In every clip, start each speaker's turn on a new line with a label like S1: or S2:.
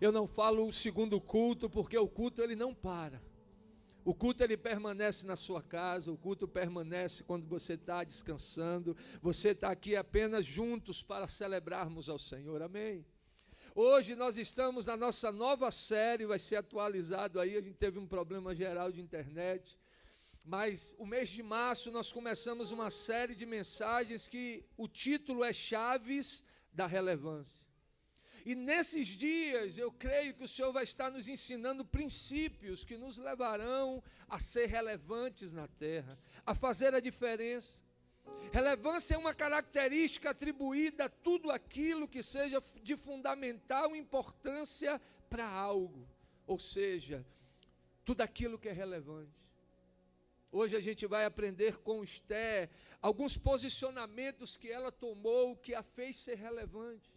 S1: Eu não falo o segundo culto, porque o culto ele não para. O culto ele permanece na sua casa, o culto permanece quando você está descansando. Você está aqui apenas juntos para celebrarmos ao Senhor, amém? Hoje nós estamos na nossa nova série, vai ser atualizado aí, a gente teve um problema geral de internet. Mas o mês de março nós começamos uma série de mensagens que o título é Chaves da Relevância. E nesses dias eu creio que o Senhor vai estar nos ensinando princípios que nos levarão a ser relevantes na terra, a fazer a diferença. Relevância é uma característica atribuída a tudo aquilo que seja de fundamental importância para algo, ou seja, tudo aquilo que é relevante. Hoje a gente vai aprender com Esther alguns posicionamentos que ela tomou, que a fez ser relevante.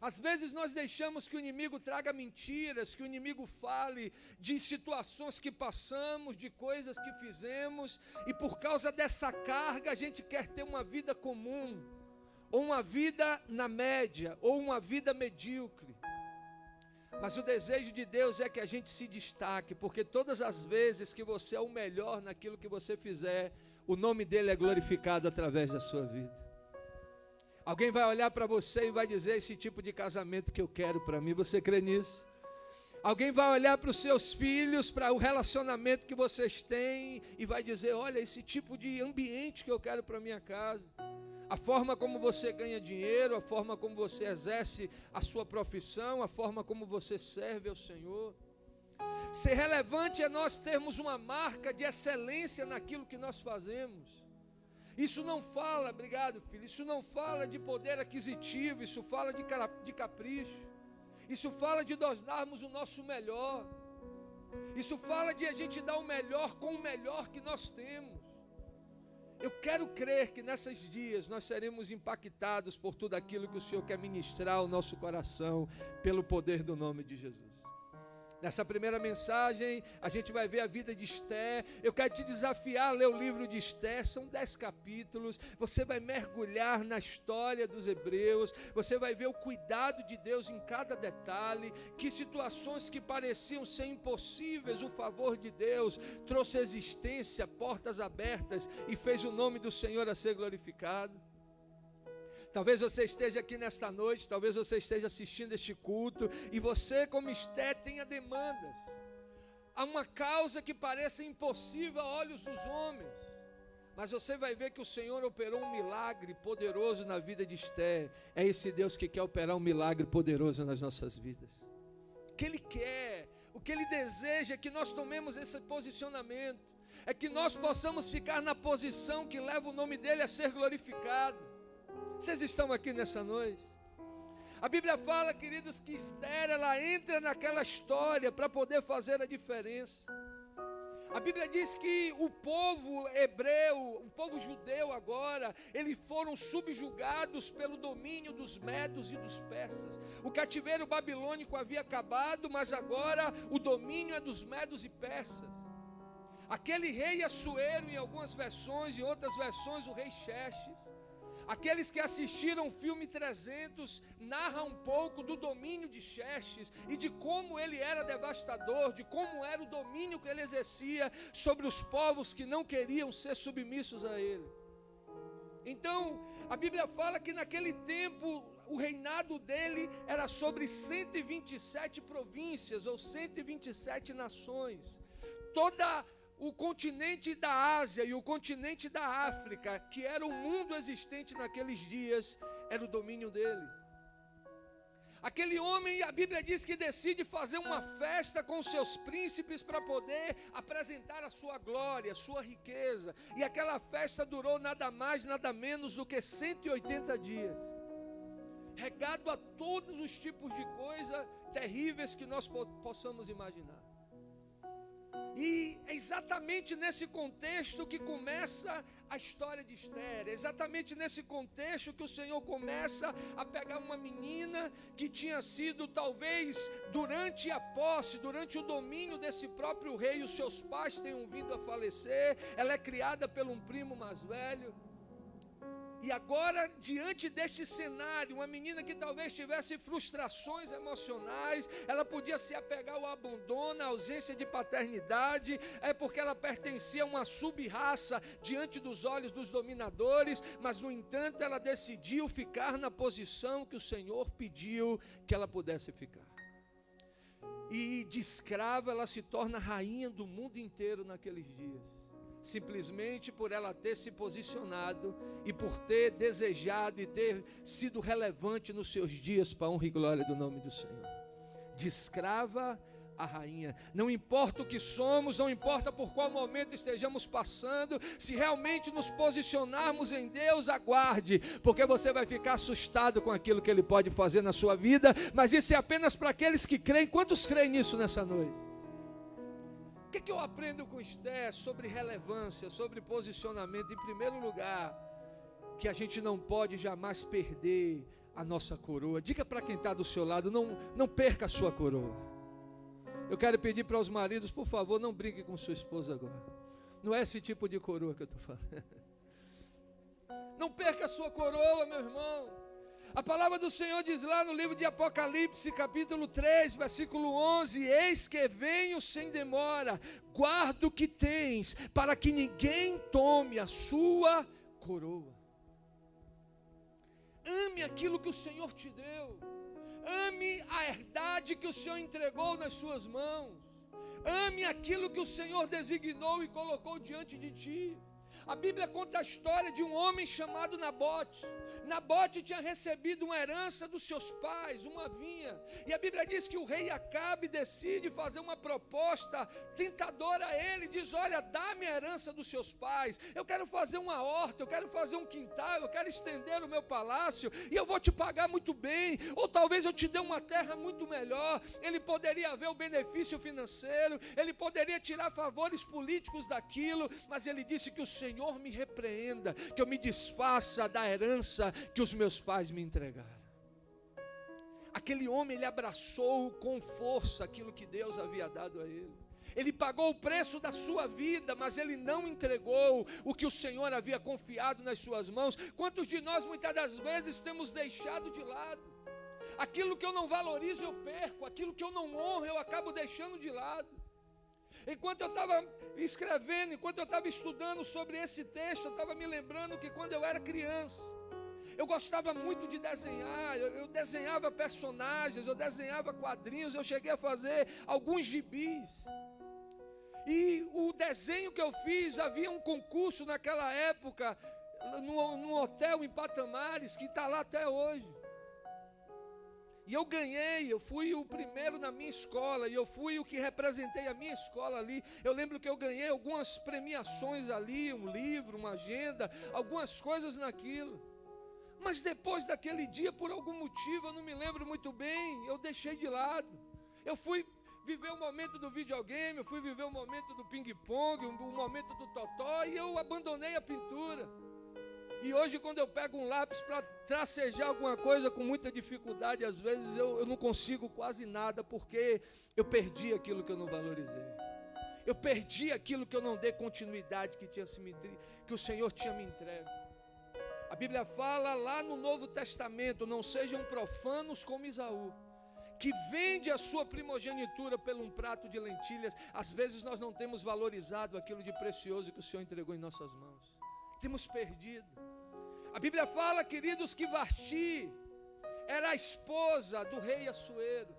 S1: Às vezes nós deixamos que o inimigo traga mentiras, que o inimigo fale de situações que passamos, de coisas que fizemos, e por causa dessa carga a gente quer ter uma vida comum, ou uma vida na média, ou uma vida medíocre. Mas o desejo de Deus é que a gente se destaque, porque todas as vezes que você é o melhor naquilo que você fizer, o nome dele é glorificado através da sua vida. Alguém vai olhar para você e vai dizer: esse tipo de casamento que eu quero para mim, você crê nisso? Alguém vai olhar para os seus filhos, para o relacionamento que vocês têm e vai dizer: olha, esse tipo de ambiente que eu quero para minha casa. A forma como você ganha dinheiro, a forma como você exerce a sua profissão, a forma como você serve ao Senhor. Ser relevante é nós termos uma marca de excelência naquilo que nós fazemos. Isso não fala, obrigado filho, isso não fala de poder aquisitivo, isso fala de capricho, isso fala de nós darmos o nosso melhor, isso fala de a gente dar o melhor com o melhor que nós temos. Eu quero crer que nesses dias nós seremos impactados por tudo aquilo que o Senhor quer ministrar ao nosso coração, pelo poder do nome de Jesus. Nessa primeira mensagem, a gente vai ver a vida de Esther. Eu quero te desafiar a ler o livro de Esther, são 10 capítulos. Você vai mergulhar na história dos hebreus, você vai ver o cuidado de Deus em cada detalhe, que situações que pareciam ser impossíveis, o favor de Deus trouxe existência, portas abertas e fez o nome do Senhor a ser glorificado. Talvez você esteja aqui nesta noite, talvez você esteja assistindo este culto, e você, como Esther, tenha demandas. Há uma causa que parece impossível a olhos dos homens, mas você vai ver que o Senhor operou um milagre poderoso na vida de Esther. É esse Deus que quer operar um milagre poderoso nas nossas vidas. O que Ele quer, o que Ele deseja é que nós tomemos esse posicionamento, é que nós possamos ficar na posição que leva o nome dEle a ser glorificado. Vocês estão aqui nessa noite? A Bíblia fala, queridos, que Esther, ela entra naquela história para poder fazer a diferença. A Bíblia diz que o povo hebreu, o povo judeu agora, eles foram subjugados pelo domínio dos medos e dos persas. O cativeiro babilônico havia acabado, mas agora o domínio é dos medos e persas. Aquele rei Assuero, em algumas versões, em outras versões o rei Xerxes. Aqueles que assistiram o filme 300 narram um pouco do domínio de Xerxes e de como ele era devastador, de como era o domínio que ele exercia sobre os povos que não queriam ser submissos a ele. Então, a Bíblia fala que naquele tempo o reinado dele era sobre 127 províncias ou 127 nações. O continente da Ásia e o continente da África, que era o mundo existente naqueles dias, era o domínio dele. Aquele homem, a Bíblia diz que decide fazer uma festa com seus príncipes para poder apresentar a sua glória, a sua riqueza. E aquela festa durou nada mais, nada menos do que 180 dias. Regado a todos os tipos de coisas terríveis que nós possamos imaginar. E é exatamente nesse contexto que começa a história de Esther. É exatamente nesse contexto que o Senhor começa a pegar uma menina que tinha sido, talvez, durante a posse, durante o domínio desse próprio rei, os seus pais tenham vindo a falecer. Ela é criada por um primo mais velho. E agora, diante deste cenário, uma menina que talvez tivesse frustrações emocionais, ela podia se apegar ao abandono, à ausência de paternidade, porque ela pertencia a uma sub-raça diante dos olhos dos dominadores, mas no entanto ela decidiu ficar na posição que o Senhor pediu que ela pudesse ficar. E de escrava ela se torna rainha do mundo inteiro naqueles dias. Simplesmente por ela ter se posicionado e por ter desejado e ter sido relevante nos seus dias para a honra e glória do nome do Senhor. De escrava a rainha. Não importa o que somos, não importa por qual momento estejamos passando, se realmente nos posicionarmos em Deus, aguarde, porque você vai ficar assustado com aquilo que Ele pode fazer na sua vida, mas isso é apenas para aqueles que creem. Quantos creem nisso nessa noite? O que eu aprendo com Esther sobre relevância, sobre posicionamento? Em primeiro lugar, que a gente não pode jamais perder a nossa coroa. Diga para quem está do seu lado, não perca a sua coroa. Eu quero pedir para os maridos, por favor, não brinque com sua esposa agora. Não é esse tipo de coroa que eu estou falando. Não perca a sua coroa, meu irmão. A palavra do Senhor diz lá no livro de Apocalipse, capítulo 3, versículo 11: eis que venho sem demora, guarda o que tens, para que ninguém tome a sua coroa. Ame aquilo que o Senhor te deu. Ame a herdade que o Senhor entregou nas suas mãos. Ame aquilo que o Senhor designou e colocou diante de ti. A Bíblia conta a história de um homem chamado Nabote. Nabote tinha recebido uma herança dos seus pais, uma vinha. E a Bíblia diz que o rei Acabe decide fazer uma proposta tentadora a ele. Diz: olha, dá-me a herança dos seus pais. Eu quero fazer uma horta, eu quero fazer um quintal, eu quero estender o meu palácio, e eu vou te pagar muito bem. Ou talvez eu te dê uma terra muito melhor. Ele poderia ver o benefício financeiro, ele poderia tirar favores políticos daquilo, mas ele disse que o Senhor me repreenda, que eu me desfaça da herança que os meus pais me entregaram. Aquele homem, ele abraçou com força aquilo que Deus havia dado a ele. Ele pagou o preço da sua vida, mas ele não entregou o que o Senhor havia confiado nas suas mãos. Quantos de nós muitas das vezes temos deixado de lado? Aquilo que eu não valorizo eu perco, aquilo que eu não honro eu acabo deixando de lado. Enquanto eu estava escrevendo, enquanto eu estava estudando sobre esse texto, eu estava me lembrando que quando eu era criança, eu gostava muito de desenhar, eu desenhava personagens, eu desenhava quadrinhos, eu cheguei a fazer alguns gibis. E o desenho que eu fiz, havia um concurso naquela época, num hotel em Patamares, que está lá até hoje. E eu ganhei, eu fui o primeiro na minha escola, e eu fui o que representei a minha escola ali. Eu lembro que eu ganhei algumas premiações ali, um livro, uma agenda, algumas coisas naquilo. Mas depois daquele dia, por algum motivo, eu não me lembro muito bem, eu deixei de lado. Eu fui viver o momento do videogame, eu fui viver o momento do ping-pong, o momento do totó, e eu abandonei a pintura. E hoje, quando eu pego um lápis para tracejar alguma coisa com muita dificuldade, às vezes eu não consigo quase nada, porque eu perdi aquilo que eu não valorizei. Eu perdi aquilo que eu não dei continuidade que o Senhor tinha me entregue. A Bíblia fala lá no Novo Testamento: não sejam profanos como Esaú, que vende a sua primogenitura por um prato de lentilhas. Às vezes nós não temos valorizado aquilo de precioso que o Senhor entregou em nossas mãos. Temos perdido. A Bíblia fala, queridos, que Vasti era a esposa do rei Assuero.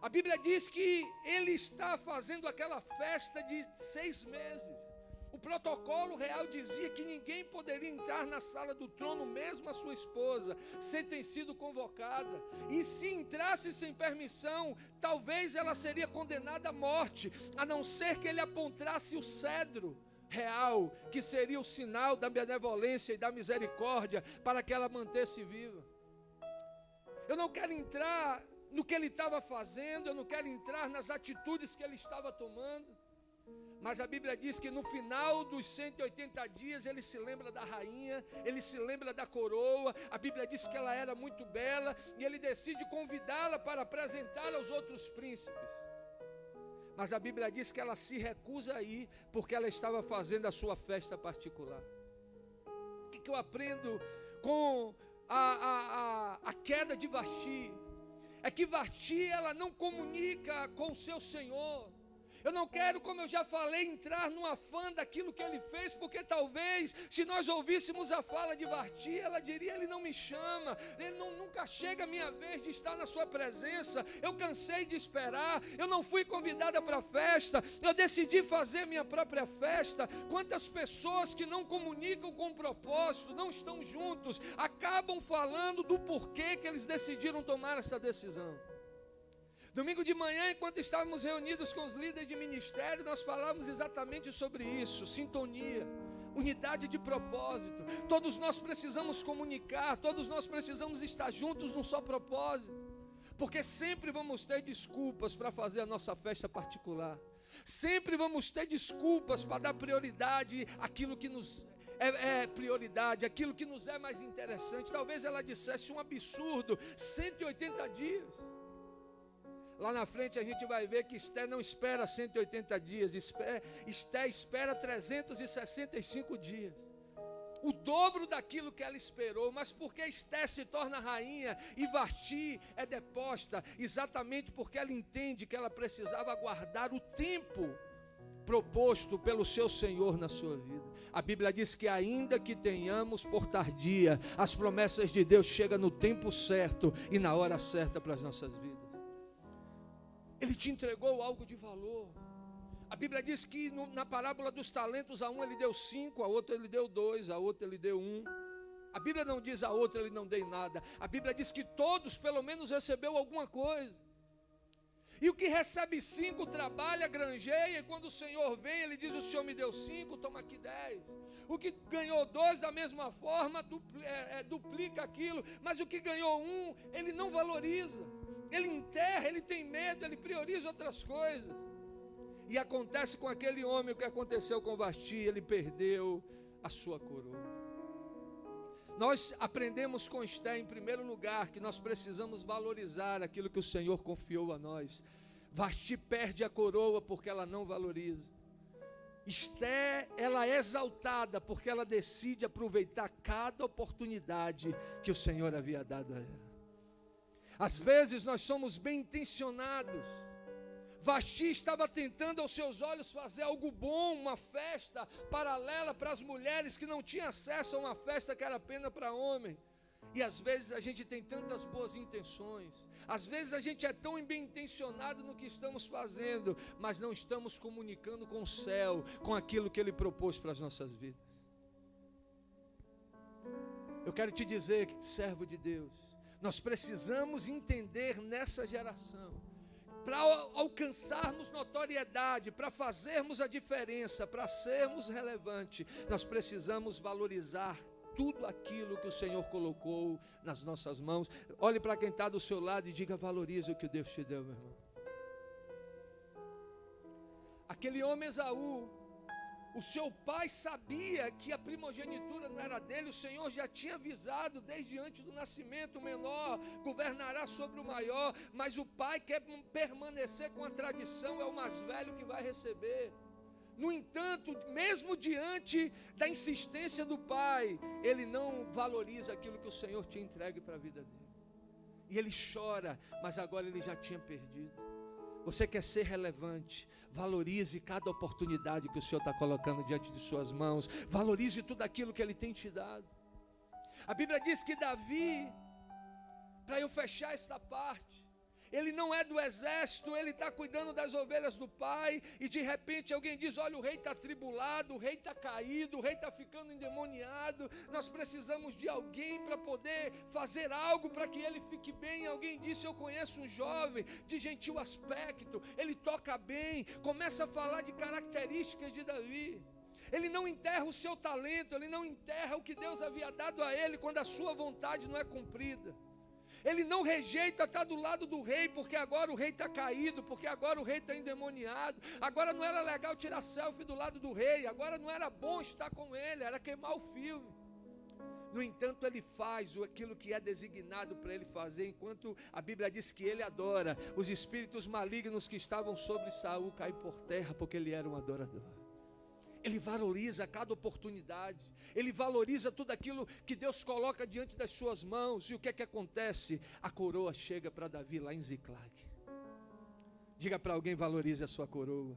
S1: A Bíblia diz que ele está fazendo aquela festa de 6 meses. O protocolo real dizia que ninguém poderia entrar na sala do trono, mesmo a sua esposa, sem ter sido convocada. E se entrasse sem permissão, talvez ela seria condenada à morte, a não ser que ele apontasse o cedro real, que seria o sinal da benevolência e da misericórdia, para que ela mantesse viva. Eu não quero entrar no que ele estava fazendo, eu não quero entrar nas atitudes que ele estava tomando, mas a Bíblia diz que no final dos 180 dias ele se lembra da rainha, ele se lembra da coroa. A Bíblia diz que ela era muito bela, e ele decide convidá-la para apresentá-la aos outros príncipes. Mas a Bíblia diz que ela se recusa a ir, porque ela estava fazendo a sua festa particular. O que eu aprendo com a queda de Vasti é que Vasti, ela não comunica com o seu Senhor. Eu não quero, como eu já falei, entrar no afã daquilo que ele fez, porque talvez, se nós ouvíssemos a fala de Vasti, ela diria: ele não me chama, nunca chega a minha vez de estar na sua presença, eu cansei de esperar, eu não fui convidada para a festa, eu decidi fazer minha própria festa. Quantas pessoas que não comunicam com propósito, não estão juntos, acabam falando do porquê que eles decidiram tomar essa decisão. Domingo de manhã, enquanto estávamos reunidos com os líderes de ministério, nós falávamos exatamente sobre isso: sintonia, unidade de propósito. Todos nós precisamos comunicar, todos nós precisamos estar juntos num só propósito, porque sempre vamos ter desculpas para fazer a nossa festa particular, sempre vamos ter desculpas para dar prioridade àquilo que nos é prioridade, aquilo que nos é mais interessante. Talvez ela dissesse um absurdo: 180 dias. Lá na frente a gente vai ver que Esté não espera 180 dias, Esté espera 365 dias. O dobro daquilo que ela esperou. Mas por que Esté se torna rainha e Vasti é deposta? Exatamente porque ela entende que ela precisava aguardar o tempo proposto pelo seu Senhor na sua vida. A Bíblia diz que ainda que tenhamos por tardia, as promessas de Deus chegam no tempo certo e na hora certa para as nossas vidas. Ele te entregou algo de valor. A Bíblia diz que na parábola dos talentos, a um ele deu 5, a outro ele deu 2, a outro ele deu 1. A Bíblia não diz a outro ele não deu nada. A Bíblia diz que todos pelo menos recebeu alguma coisa. E o que recebe 5 trabalha, granjeia, e quando o Senhor vem, ele diz: o Senhor me deu 5, toma aqui 10. O que ganhou 2 da mesma forma, duplica aquilo. Mas o que ganhou 1, ele não valoriza. Ele enterra, ele tem medo, ele prioriza outras coisas. E acontece com aquele homem o que aconteceu com Vasti: ele perdeu a sua coroa. Nós aprendemos com Esté, em primeiro lugar, que nós precisamos valorizar aquilo que o Senhor confiou a nós. Vasti perde a coroa porque ela não valoriza. Esté, ela é exaltada porque ela decide aproveitar cada oportunidade que o Senhor havia dado a ela. Às vezes nós somos bem intencionados. Vasti estava tentando aos seus olhos fazer algo bom, uma festa paralela para as mulheres que não tinham acesso a uma festa que era apenas para homem. E às vezes a gente tem tantas boas intenções, às vezes a gente é tão bem intencionado no que estamos fazendo, mas não estamos comunicando com o céu, com aquilo que Ele propôs para as nossas vidas. Eu quero te dizer, servo de Deus, nós precisamos entender nessa geração, para alcançarmos notoriedade, para fazermos a diferença, para sermos relevantes, nós precisamos valorizar tudo aquilo que o Senhor colocou nas nossas mãos. Olhe para quem está do seu lado e diga: valorize o que Deus te deu, meu irmão. Aquele homem Esaú, o seu pai sabia que a primogenitura não era dele. O Senhor já tinha avisado desde antes do nascimento: o menor governará sobre o maior. Mas o pai quer permanecer com a tradição, é o mais velho que vai receber. No entanto, mesmo diante da insistência do pai, ele não valoriza aquilo que o Senhor tinha entregue para a vida dele. E ele chora, mas agora ele já tinha perdido. Você quer ser relevante? Valorize cada oportunidade que o Senhor está colocando diante de suas mãos. Valorize tudo aquilo que Ele tem te dado. A Bíblia diz que Davi, para eu fechar esta parte, ele não é do exército, ele está cuidando das ovelhas do pai, e de repente alguém diz: olha, o rei está atribulado, o rei está caído, o rei está ficando endemoniado, nós precisamos de alguém para poder fazer algo para que ele fique bem. Alguém disse: eu conheço um jovem de gentil aspecto, ele toca bem. Começa a falar de características de Davi. Ele não enterra o seu talento, ele não enterra o que Deus havia dado a ele quando a sua vontade não é cumprida. Ele não rejeita estar do lado do rei, porque agora o rei está caído, porque agora o rei está endemoniado. Agora não era legal tirar selfie do lado do rei, agora não era bom estar com ele, era queimar o filme. No entanto, ele faz aquilo que é designado para ele fazer. Enquanto a Bíblia diz que ele adora, os espíritos malignos que estavam sobre Saul caem por terra, porque ele era um adorador. Ele valoriza cada oportunidade. Ele valoriza tudo aquilo que Deus coloca diante das suas mãos. E o que é que acontece? A coroa chega para Davi lá em Ziclag. Diga para alguém: valorize a sua coroa.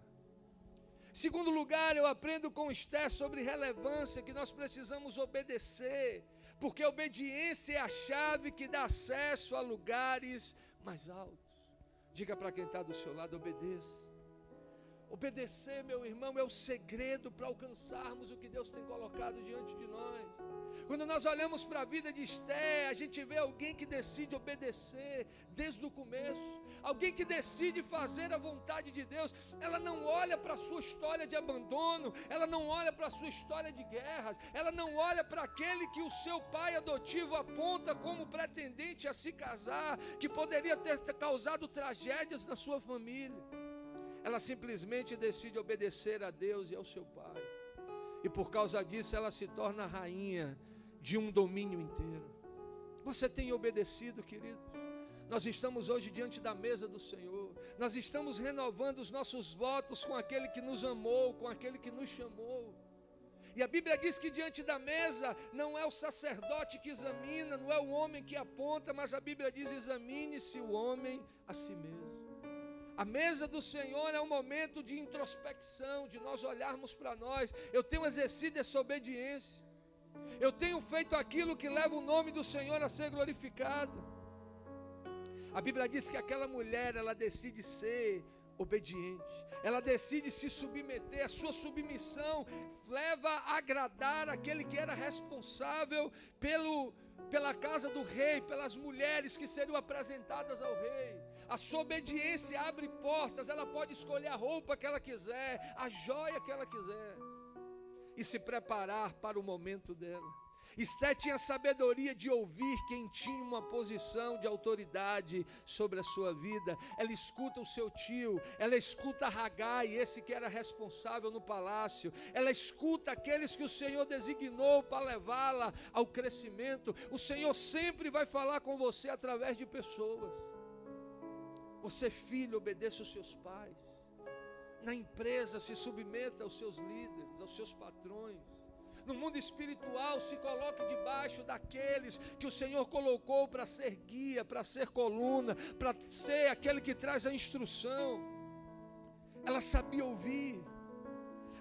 S1: Segundo lugar, eu aprendo com Esther sobre relevância, que nós precisamos obedecer, porque a obediência é a chave que dá acesso a lugares mais altos. Diga para quem está do seu lado: obedeça. Obedecer, meu irmão, é o segredo para alcançarmos o que Deus tem colocado diante de nós. Quando nós olhamos para a vida de Esther, a gente vê alguém que decide obedecer desde o começo, alguém que decide fazer a vontade de Deus. Ela não olha para a sua história de abandono, ela não olha para a sua história de guerras, ela não olha para aquele que o seu pai adotivo aponta como pretendente a se casar, que poderia ter causado tragédias na sua família. Ela simplesmente decide obedecer a Deus e ao seu pai. E por causa disso ela se torna rainha de um domínio inteiro. Você tem obedecido, queridos? Nós estamos hoje diante da mesa do Senhor. Nós estamos renovando os nossos votos com aquele que nos amou, com aquele que nos chamou. E a Bíblia diz que diante da mesa não é o sacerdote que examina, não é o homem que aponta, mas a Bíblia diz: examine-se o homem a si mesmo. A mesa do Senhor é um momento de introspecção, de nós olharmos para nós. Eu tenho exercido essa obediência. Eu tenho feito aquilo que leva o nome do Senhor a ser glorificado. A Bíblia diz que aquela mulher, ela decide ser obediente. Ela decide se submeter. A sua submissão leva a agradar aquele que era responsável pela casa do rei, pelas mulheres que seriam apresentadas ao rei. A sua obediência abre portas. Ela pode escolher a roupa que ela quiser, a joia que ela quiser, e se preparar para o momento dela. Esther tinha sabedoria de ouvir quem tinha uma posição de autoridade sobre a sua vida. Ela escuta o seu tio, ela escuta Hagai, esse que era responsável no palácio. Ela escuta aqueles que o Senhor designou para levá-la ao crescimento. O Senhor sempre vai falar com você através de pessoas. Você, filho, obedeça aos seus pais. Na empresa, se submeta aos seus líderes, aos seus patrões. No mundo espiritual, se coloque debaixo daqueles que o Senhor colocou para ser guia, para ser coluna, para ser aquele que traz a instrução. Ela sabia ouvir.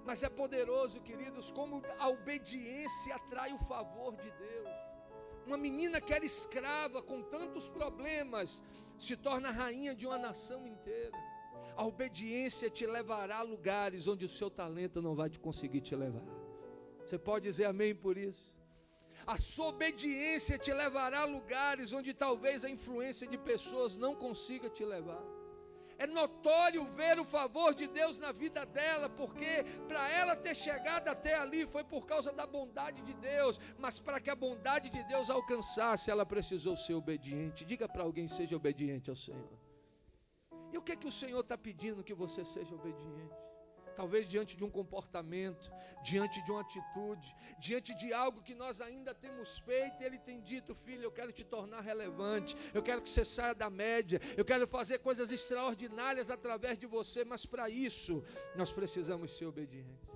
S1: Mas é poderoso, queridos, como a obediência atrai o favor de Deus. Uma menina que era escrava, com tantos problemas, se torna rainha de uma nação inteira. A obediência te levará a lugares onde o seu talento não vai conseguir te levar. Você pode dizer amém por isso? A sua obediência te levará a lugares onde talvez a influência de pessoas não consiga te levar. É notório ver o favor de Deus na vida dela, porque para ela ter chegado até ali foi por causa da bondade de Deus, mas para que a bondade de Deus alcançasse, ela precisou ser obediente. Diga para alguém: seja obediente ao Senhor. E o que é que o Senhor está pedindo? Que você seja obediente. Talvez diante de um comportamento, diante de uma atitude, diante de algo que nós ainda temos feito, e Ele tem dito: filho, eu quero te tornar relevante, eu quero que você saia da média, eu quero fazer coisas extraordinárias através de você, mas para isso, nós precisamos ser obedientes.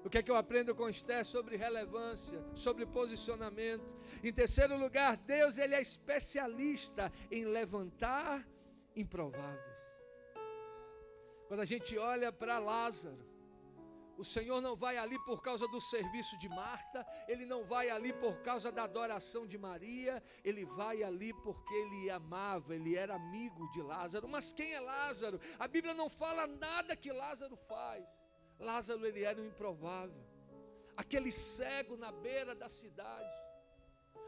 S1: O que é que eu aprendo com Esther sobre relevância, sobre posicionamento? Em terceiro lugar, Deus, Ele é especialista em levantar improváveis. Quando a gente olha para Lázaro, o Senhor não vai ali por causa do serviço de Marta, Ele não vai ali por causa da adoração de Maria, Ele vai ali porque Ele amava, Ele era amigo de Lázaro. Mas quem é Lázaro? A Bíblia não fala nada que Lázaro faz. Lázaro, ele era um improvável, aquele cego na beira da cidade,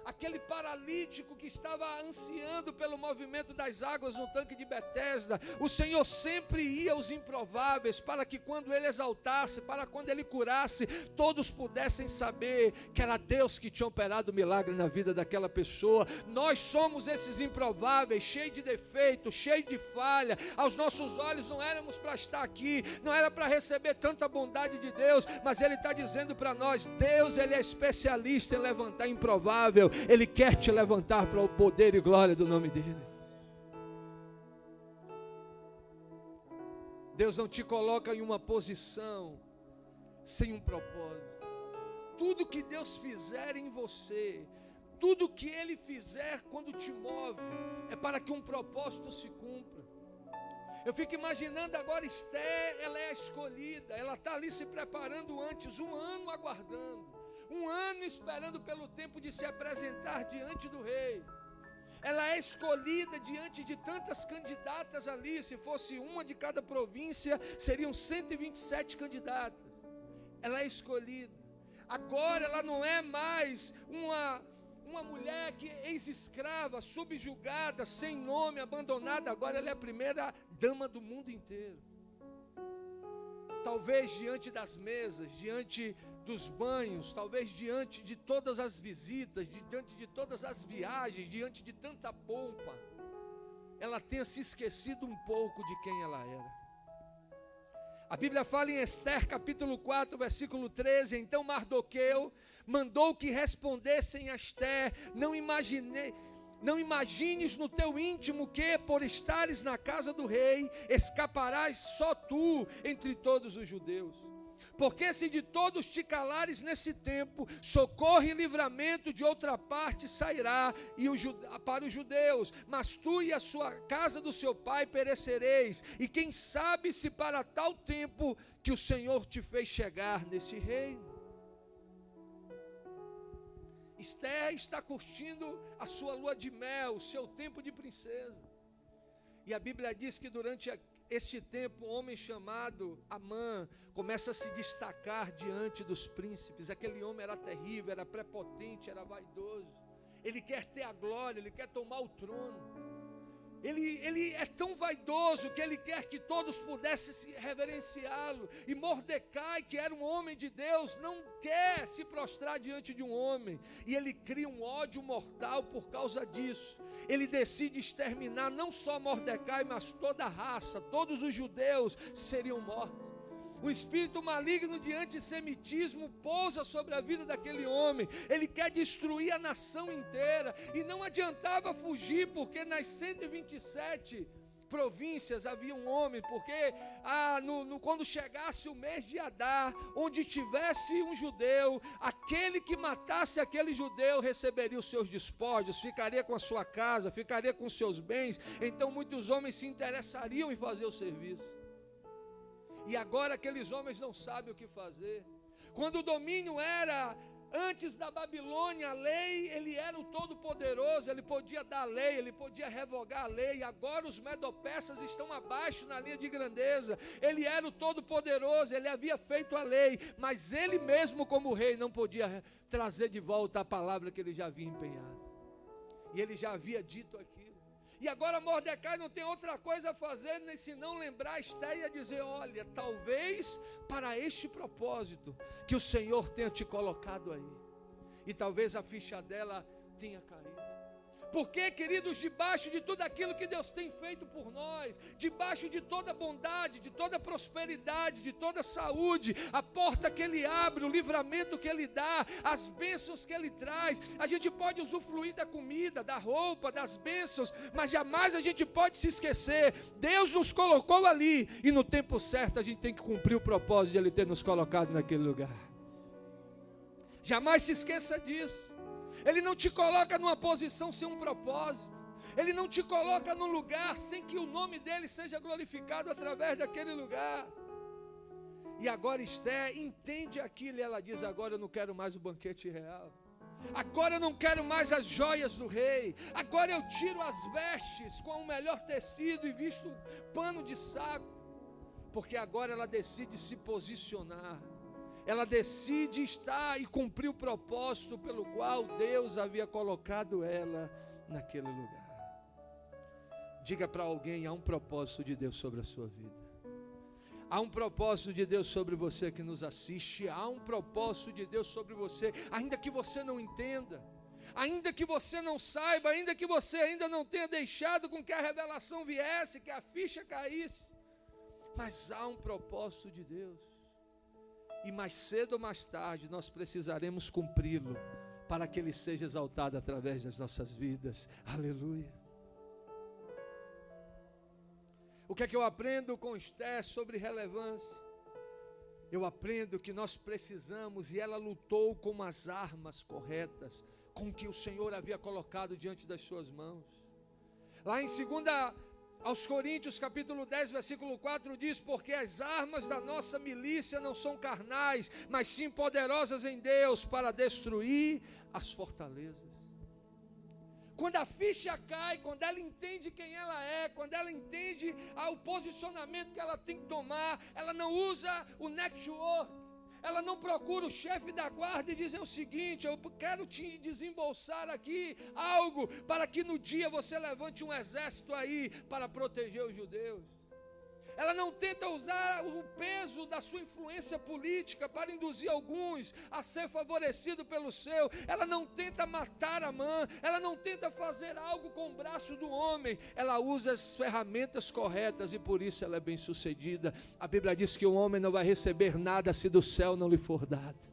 S1: aquele paralítico que estava ansiando pelo movimento das águas no tanque de Betesda. O Senhor sempre ia aos improváveis, para que quando Ele exaltasse, para quando Ele curasse, todos pudessem saber que era Deus que tinha operado o milagre na vida daquela pessoa. Nós somos esses improváveis, cheios de defeito, cheios de falha. Aos nossos olhos não éramos para estar aqui, não era para receber tanta bondade de Deus, mas Ele está dizendo para nós: Deus, Ele é especialista em levantar improvável. Ele quer te levantar para o poder e glória do nome dEle. Deus não te coloca em uma posição sem um propósito. Tudo que Deus fizer em você, tudo que Ele fizer quando te move, é para que um propósito se cumpra. Eu fico imaginando agora Esther, ela é a escolhida, ela está ali se preparando antes, 1 ano aguardando, 1 ano esperando pelo tempo de se apresentar diante do rei. Ela é escolhida diante de tantas candidatas ali, se fosse uma de cada província, seriam 127 candidatas. Ela é escolhida. Agora ela não é mais uma mulher que ex-escrava, subjugada, sem nome, abandonada. Agora ela é a primeira dama do mundo inteiro. Talvez diante das mesas, diante dos banhos, talvez diante de todas as visitas, diante de todas as viagens, diante de tanta pompa, ela tenha se esquecido um pouco de quem ela era. A Bíblia fala em Esther capítulo 4, versículo 13, então Mardoqueu mandou que respondessem a Esther, não imagines no teu íntimo que, por estares na casa do rei, escaparás só tu entre todos os judeus. Porque se de todos te calares nesse tempo, socorro e livramento de outra parte sairá para os judeus, mas tu e a sua casa do seu pai perecereis, e quem sabe se para tal tempo que o Senhor te fez chegar nesse reino. Esther está curtindo a sua lua de mel, o seu tempo de princesa, e a Bíblia diz que durante este tempo, um homem chamado Amã começa a se destacar diante dos príncipes. Aquele homem era terrível, era prepotente, era vaidoso. Ele quer ter a glória, ele quer tomar o trono. Ele é tão vaidoso que ele quer que todos pudessem se reverenciá-lo. E Mordecai, que era um homem de Deus, não quer se prostrar diante de um homem. E ele cria um ódio mortal por causa disso. Ele decide exterminar não só Mordecai, mas toda a raça. Todos os judeus seriam mortos. Um espírito maligno de antissemitismo pousa sobre a vida daquele homem. Ele quer destruir a nação inteira. E não adiantava fugir, porque nas 127 províncias havia um homem. Porque quando chegasse o mês de Adar, onde tivesse um judeu, aquele que matasse aquele judeu receberia os seus despojos, ficaria com a sua casa, ficaria com os seus bens. Então muitos homens se interessariam em fazer o serviço. E agora aqueles homens não sabem o que fazer. Quando o domínio era antes da Babilônia, a lei, ele era o todo-poderoso, ele podia dar a lei, ele podia revogar a lei. Agora os medo-persas estão abaixo na linha de grandeza. Ele era o todo-poderoso, ele havia feito a lei, mas ele mesmo como rei não podia trazer de volta a palavra que ele já havia empenhado. E ele já havia dito aquilo. E agora Mordecai não tem outra coisa a fazer, nem senão lembrar Esther e a dizer: olha, talvez para este propósito que o Senhor tenha te colocado aí. E talvez a ficha dela tenha caído. Porque, queridos, debaixo de tudo aquilo que Deus tem feito por nós, debaixo de toda bondade, de toda prosperidade, de toda saúde, a porta que Ele abre, o livramento que Ele dá, as bênçãos que Ele traz, a gente pode usufruir da comida, da roupa, das bênçãos, mas jamais a gente pode se esquecer, Deus nos colocou ali, e no tempo certo a gente tem que cumprir o propósito de Ele ter nos colocado naquele lugar. Jamais se esqueça disso. Ele não te coloca numa posição sem um propósito. Ele não te coloca num lugar sem que o nome dele seja glorificado através daquele lugar. E agora Esther entende aquilo e ela diz: agora eu não quero mais o banquete real. Agora eu não quero mais as joias do rei. Agora eu tiro as vestes com o melhor tecido e visto pano de saco. Porque agora ela decide se posicionar. Ela decide estar e cumprir o propósito pelo qual Deus havia colocado ela naquele lugar. Diga para alguém: há um propósito de Deus sobre a sua vida. Há um propósito de Deus sobre você que nos assiste. Há um propósito de Deus sobre você, ainda que você não entenda, ainda que você não saiba, ainda que você ainda não tenha deixado com que a revelação viesse, que a ficha caísse. Mas há um propósito de Deus. E mais cedo ou mais tarde nós precisaremos cumpri-lo, para que Ele seja exaltado através das nossas vidas. Aleluia. O que é que eu aprendo com Esther sobre relevância? eu aprendo que nós precisamos, e ela lutou com as armas corretas, com que o Senhor havia colocado diante das suas mãos. Lá em 2 aos Coríntios, capítulo 10, versículo 4, diz: porque as armas da nossa milícia não são carnais, mas sim poderosas em Deus, para destruir as fortalezas. Quando a ficha cai, quando ela entende quem ela é, quando ela entende o posicionamento que ela tem que tomar, ela não usa o network, ela não procura o chefe da guarda e dizer o seguinte: eu quero te desembolsar aqui algo, para que no dia você levante um exército aí, para proteger os judeus. Ela não tenta usar o peso da sua influência política para induzir alguns a ser favorecido pelo seu. Ela não tenta matar Amã, ela não tenta fazer algo com o braço do homem. Ela usa as ferramentas corretas e por isso ela é bem sucedida. A Bíblia diz que o homem não vai receber nada se do céu não lhe for dado.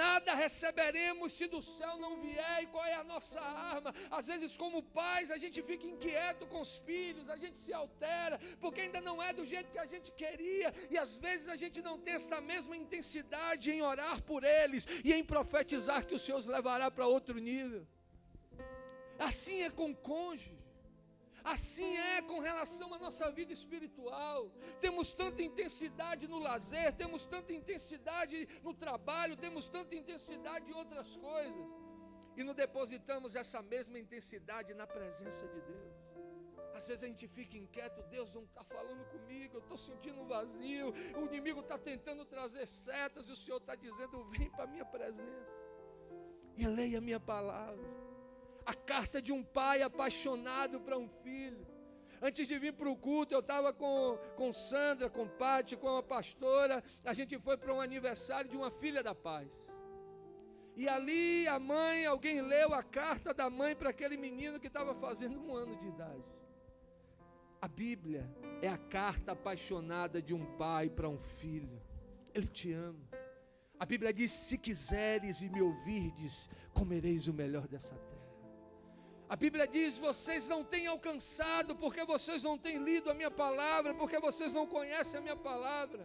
S1: Nada receberemos se do céu não vier. E qual é a nossa arma? Às vezes, como pais, a gente fica inquieto com os filhos, a gente se altera, porque ainda não é do jeito que a gente queria, e às vezes a gente não tem esta mesma intensidade em orar por eles e em profetizar que o Senhor os levará para outro nível. Assim é com o cônjuge. Assim é com relação à nossa vida espiritual. Temos tanta intensidade no lazer, temos tanta intensidade no trabalho, temos tanta intensidade em outras coisas, e não depositamos essa mesma intensidade na presença de Deus. Às vezes a gente fica inquieto: Deus não está falando comigo, eu estou sentindo um vazio, o inimigo está tentando trazer setas, e o Senhor está dizendo: vem para a minha presença e leia a minha palavra. A carta de um pai apaixonado para um filho. Antes de vir para o culto, eu estava com Sandra, com Pati, com a pastora. A gente foi para um aniversário de uma filha da paz. E ali a mãe, alguém leu a carta da mãe para aquele menino que estava fazendo 1 ano de idade. A Bíblia é a carta apaixonada de um pai para um filho. Ele te ama. A Bíblia diz: se quiseres e me ouvirdes, comereis o melhor dessa terra. A Bíblia diz: vocês não têm alcançado, porque vocês não têm lido a minha palavra, porque vocês não conhecem a minha palavra.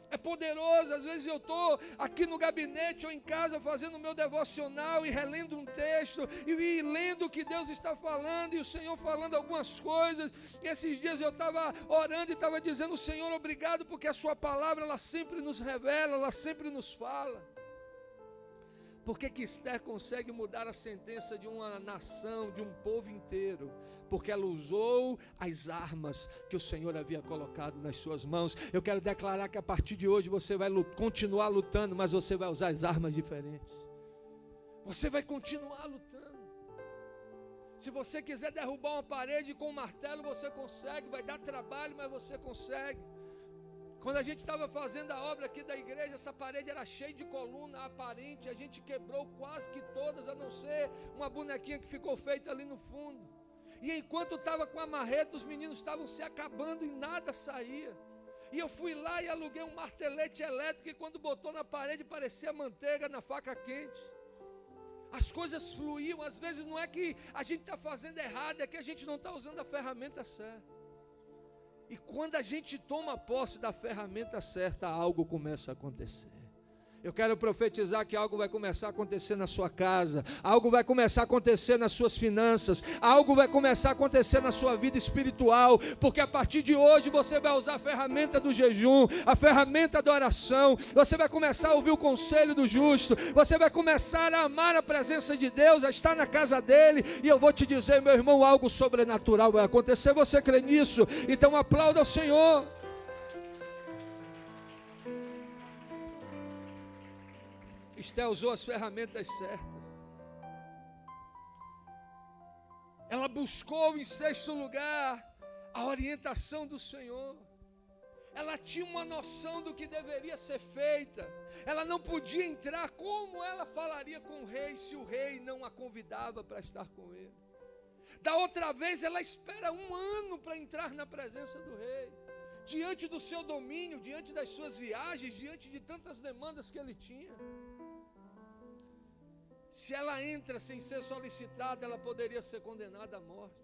S1: É poderoso. Às vezes eu estou aqui no gabinete ou em casa fazendo o meu devocional e relendo um texto e lendo o que Deus está falando, e o Senhor falando algumas coisas. E esses dias eu estava orando e estava dizendo: Senhor, obrigado, porque a sua palavra, ela sempre nos revela, ela sempre nos fala. Por que Esther consegue mudar a sentença de uma nação, de um povo inteiro? Porque ela usou as armas que o Senhor havia colocado nas suas mãos. Eu quero declarar que a partir de hoje você vai continuar lutando, mas você vai usar as armas diferentes. Você vai continuar lutando. Se você quiser derrubar uma parede com um martelo, você consegue. Vai dar trabalho, mas você consegue. Quando a gente estava fazendo a obra aqui da igreja, essa parede era cheia de coluna aparente, a gente quebrou quase que todas, a não ser uma bonequinha que ficou feita ali no fundo. E enquanto estava com a marreta, os meninos estavam se acabando e nada saía. E eu fui lá e aluguei um martelete elétrico, e quando botou na parede parecia manteiga na faca quente. As coisas fluíam. Às vezes não é que a gente está fazendo errado, é que a gente não está usando a ferramenta certa. E quando a gente toma posse da ferramenta certa, algo começa a acontecer. Eu quero profetizar que algo vai começar a acontecer na sua casa, algo vai começar a acontecer nas suas finanças, algo vai começar a acontecer na sua vida espiritual, porque a partir de hoje você vai usar a ferramenta do jejum, a ferramenta da oração, você vai começar a ouvir o conselho do justo, você vai começar a amar a presença de Deus, a estar na casa dele. E eu vou te dizer, meu irmão, algo sobrenatural vai acontecer. Você crê nisso? Então aplauda ao Senhor. Esther usou as ferramentas certas. Ela buscou em sexto lugar a orientação do Senhor. Ela tinha uma noção do que deveria ser feita. Ela não podia entrar. Como ela falaria com o rei se o rei não a convidava para estar com ele? Da outra vez ela espera 1 ano para entrar na presença do rei, diante do seu domínio, diante das suas viagens, diante de tantas demandas que ele tinha. Se ela entra sem ser solicitada, ela poderia ser condenada à morte.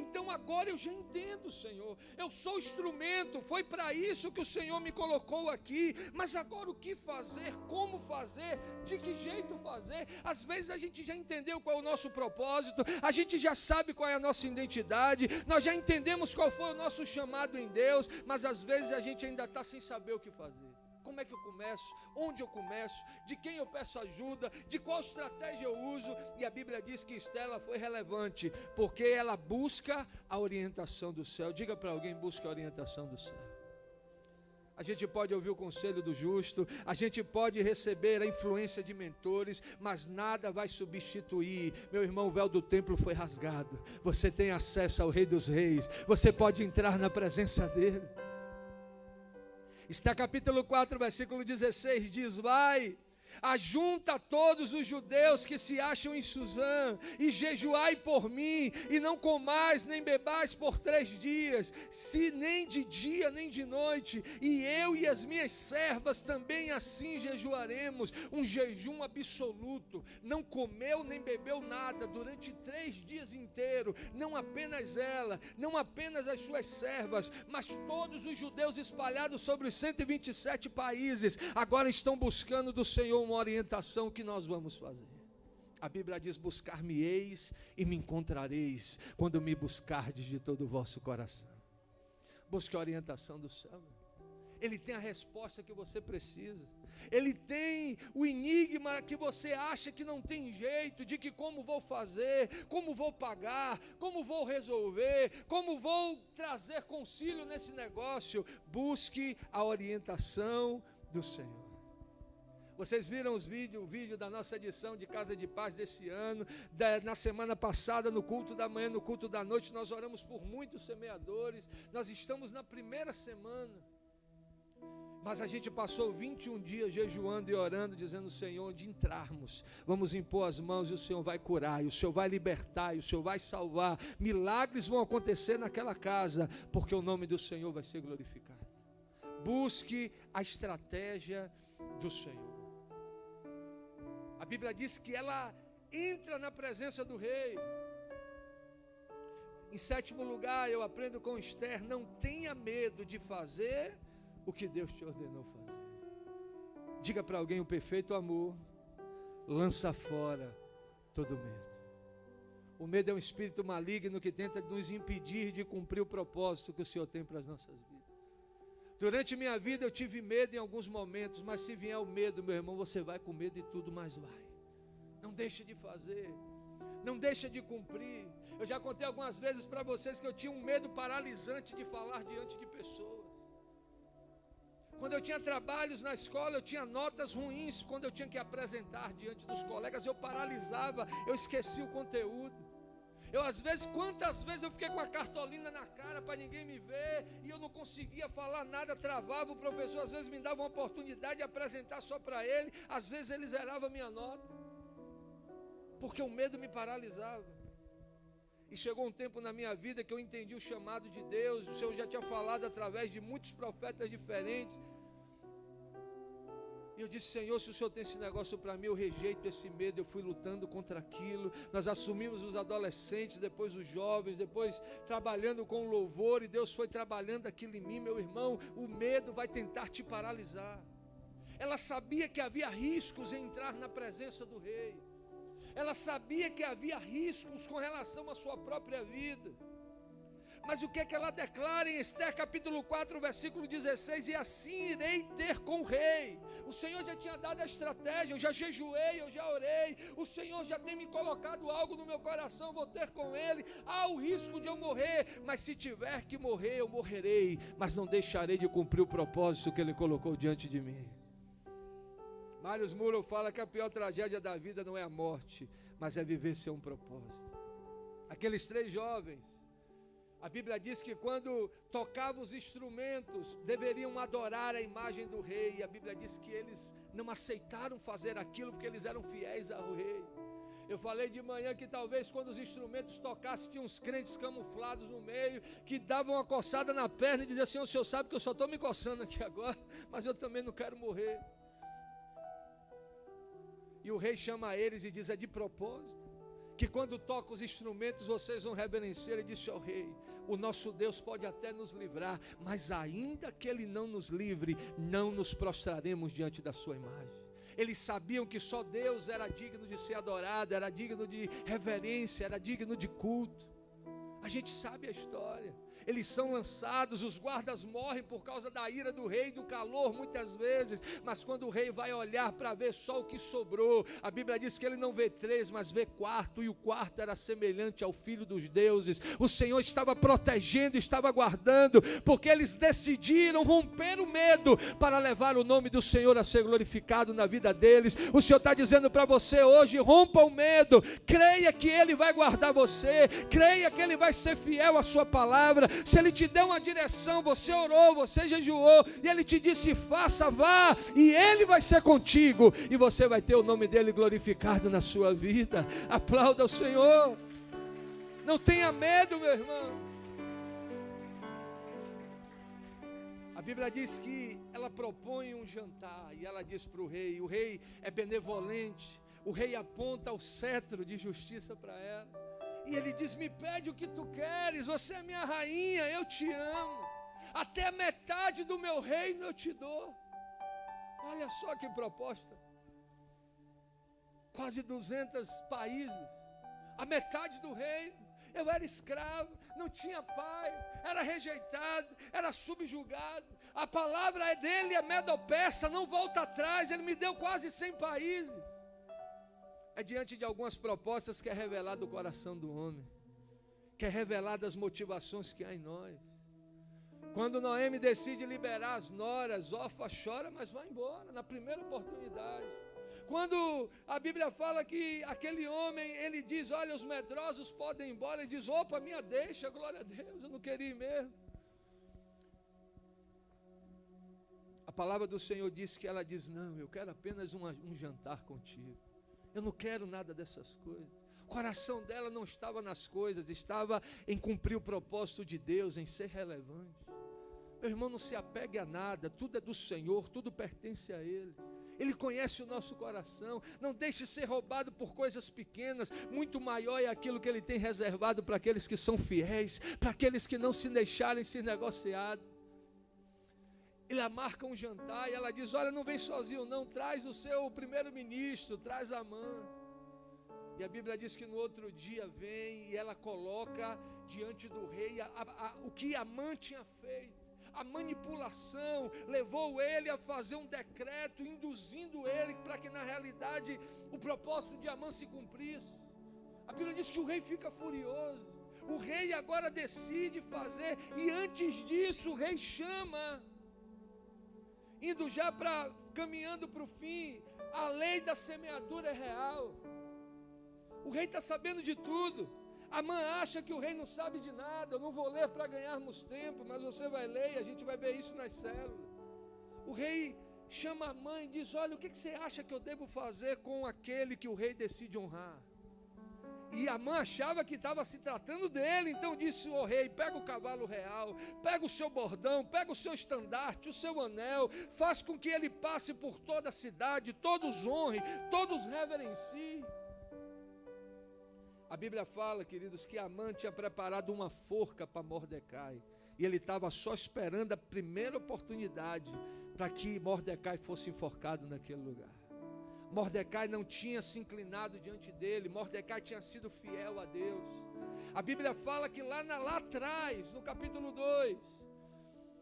S1: Então agora eu já entendo, Senhor. Eu sou instrumento, foi para isso que o Senhor me colocou aqui. Mas agora o que fazer, como fazer, de que jeito fazer? Às vezes a gente já entendeu qual é o nosso propósito, a gente já sabe qual é a nossa identidade, nós já entendemos qual foi o nosso chamado em Deus, mas às vezes a gente ainda está sem saber o que fazer. Como é que eu começo? Onde eu começo? De quem eu peço ajuda? De qual estratégia eu uso? E a Bíblia diz que Estela foi relevante, porque ela busca a orientação do céu. Diga para alguém: busca a orientação do céu. A gente pode ouvir o conselho do justo, a gente pode receber a influência de mentores, mas nada vai substituir. Meu irmão, o véu do templo foi rasgado. Você tem acesso ao Rei dos Reis. Você pode entrar na presença dele. Está capítulo 4, versículo 16, diz: vai, ajunta todos os judeus que se acham em Suzã, e jejuai por mim, e não comais nem bebais por 3 dias, se nem de dia nem de noite, e eu e as minhas servas também assim jejuaremos. Um jejum absoluto, não comeu nem bebeu nada durante 3 dias inteiros, não apenas ela, não apenas as suas servas, mas todos os judeus espalhados sobre os 127 países, agora estão buscando do Senhor uma orientação. Que nós vamos fazer. A Bíblia diz: buscar-me-eis e me encontrareis, quando me buscardes de todo o vosso coração. Busque a orientação do céu. Ele tem a resposta que você precisa. Ele tem o enigma que você acha que não tem jeito, de que como vou fazer, como vou pagar, como vou resolver, como vou trazer concílio nesse negócio. Busque a orientação do Senhor. Vocês viram o vídeo da nossa edição de Casa de Paz desse ano, na semana passada, no culto da manhã, no culto da noite, nós oramos por muitos semeadores. Nós estamos na primeira semana, mas a gente passou 21 dias jejuando e orando, dizendo: Senhor, onde entrarmos, vamos impor as mãos e o Senhor vai curar, e o Senhor vai libertar, e o Senhor vai salvar. Milagres vão acontecer naquela casa, porque o nome do Senhor vai ser glorificado. Busque a estratégia do Senhor. A Bíblia diz que ela entra na presença do rei. Em 7º lugar, eu aprendo com Esther: não tenha medo de fazer o que Deus te ordenou fazer. Diga para alguém: o perfeito amor lança fora todo medo. O medo é um espírito maligno que tenta nos impedir de cumprir o propósito que o Senhor tem para as nossas vidas. Durante minha vida eu tive medo em alguns momentos, mas se vier o medo, meu irmão, você vai com medo de tudo, mas vai. Não deixe de fazer, não deixe de cumprir. Eu já contei algumas vezes para vocês que eu tinha um medo paralisante de falar diante de pessoas. Quando eu tinha trabalhos na escola, eu tinha notas ruins. Quando eu tinha que apresentar diante dos colegas, eu paralisava, eu esquecia o conteúdo. Às vezes, quantas vezes eu fiquei com a cartolina na cara para ninguém me ver, e eu não conseguia falar nada, travava. O professor às vezes me dava uma oportunidade de apresentar só para ele, às vezes ele zerava a minha nota, porque o medo me paralisava. E chegou um tempo na minha vida que eu entendi o chamado de Deus. O Senhor já tinha falado através de muitos profetas diferentes. E eu disse: Senhor, se o Senhor tem esse negócio para mim, eu rejeito esse medo. Eu fui lutando contra aquilo. Nós assumimos os adolescentes, depois os jovens, depois trabalhando com o louvor, e Deus foi trabalhando aquilo em mim. Meu irmão, o medo vai tentar te paralisar. Ela sabia que havia riscos em entrar na presença do rei. Ela sabia que havia riscos com relação à sua própria vida. Mas o que é que ela declara em Esther capítulo 4, versículo 16? E assim irei ter com o rei. O Senhor já tinha dado a estratégia. Eu já jejuei, eu já orei. O Senhor já tem me colocado algo no meu coração. Vou ter com ele. Há o risco de eu morrer, mas se tiver que morrer, eu morrerei, mas não deixarei de cumprir o propósito que ele colocou diante de mim. Mário Murrow fala que a pior tragédia da vida não é a morte, mas é viver sem um propósito. Aqueles 3 jovens, a Bíblia diz que quando tocavam os instrumentos, deveriam adorar a imagem do rei. E a Bíblia diz que eles não aceitaram fazer aquilo porque eles eram fiéis ao rei. Eu falei de manhã que talvez quando os instrumentos tocassem, tinha uns crentes camuflados no meio, que davam uma coçada na perna e diziam assim: o senhor sabe que eu só estou me coçando aqui agora, mas eu também não quero morrer. E o rei chama eles e diz: é de propósito. que quando toca os instrumentos vocês vão reverenciar. Ele disse ao rei: o nosso Deus pode até nos livrar, mas ainda que Ele não nos livre, não nos prostraremos diante da sua imagem. Eles sabiam que só Deus era digno de ser adorado, era digno de reverência, era digno de culto. A gente sabe a história. Eles são lançados, os guardas morrem por causa da ira do rei, do calor muitas vezes, mas quando o rei vai olhar para ver só o que sobrou, a Bíblia diz que ele não vê 3, mas vê 4, e o 4 era semelhante ao Filho dos deuses. O Senhor estava protegendo, estava guardando, porque eles decidiram romper o medo para levar o nome do Senhor a ser glorificado na vida deles. O Senhor está dizendo para você hoje: rompa o medo, creia que Ele vai guardar você, creia que Ele vai ser fiel à sua palavra. Se Ele te deu uma direção, você orou, você jejuou, e Ele te disse: faça, vá, e Ele vai ser contigo, e você vai ter o nome dEle glorificado na sua vida. Aplauda o Senhor. Não tenha medo, meu irmão. A Bíblia diz que ela propõe um jantar, e ela diz para o rei é benevolente, o rei aponta o cetro de justiça para ela. E ele diz: me pede o que tu queres, você é minha rainha, eu te amo, até metade do meu reino eu te dou. Olha só que proposta. Quase 200 países, a metade do reino. Eu era escravo, não tinha pai, era rejeitado, era subjugado. A palavra dele é medo-persa, não volta atrás. Ele me deu quase 100 países. É diante de algumas propostas que é revelado o coração do homem, que é revelado as motivações que há em nós. Quando Noemi decide liberar as noras, Orfa chora, mas vai embora na primeira oportunidade. Quando a Bíblia fala que aquele homem, ele diz: olha, os medrosos podem ir embora, ele diz: opa, minha deixa, glória a Deus, eu não queria ir mesmo. A palavra do Senhor diz que ela diz: não, eu quero apenas um jantar contigo. Eu não quero nada dessas coisas. O coração dela não estava nas coisas, estava em cumprir o propósito de Deus, em ser relevante. Meu irmão, não se apegue a nada, tudo é do Senhor, tudo pertence a Ele. Ele conhece o nosso coração. Não deixe ser roubado por coisas pequenas. Muito maior é aquilo que Ele tem reservado para aqueles que são fiéis, para aqueles que não se deixarem ser negociados. Ele marca um jantar e ela diz: olha, não vem sozinho não, traz o seu primeiro-ministro, traz Amã. E a Bíblia diz que no outro dia vem e ela coloca diante do rei o que Amã tinha feito. A manipulação levou ele a fazer um decreto, induzindo ele para que na realidade o propósito de Amã se cumprisse. A Bíblia diz que o rei fica furioso. O rei agora decide fazer, e antes disso o rei chama, indo já caminhando para o fim. A lei da semeadura é real. O rei está sabendo de tudo. Amã acha que o rei não sabe de nada. Eu não vou ler para ganharmos tempo, mas você vai ler e a gente vai ver isso nas células. O rei chama Amã e diz: olha, o que você acha que eu devo fazer com aquele que o rei decide honrar? E Amã achava que estava se tratando dele, então disse ao rei: pega o cavalo real, pega o seu bordão, pega o seu estandarte, o seu anel, faz com que ele passe por toda a cidade, todos honrem, todos reverenciem. A Bíblia fala, queridos, que Amã tinha preparado uma forca para Mordecai, e ele estava só esperando a primeira oportunidade para que Mordecai fosse enforcado naquele lugar. Mordecai não tinha se inclinado diante dele. Mordecai tinha sido fiel a Deus. A Bíblia fala que lá atrás, no capítulo 2,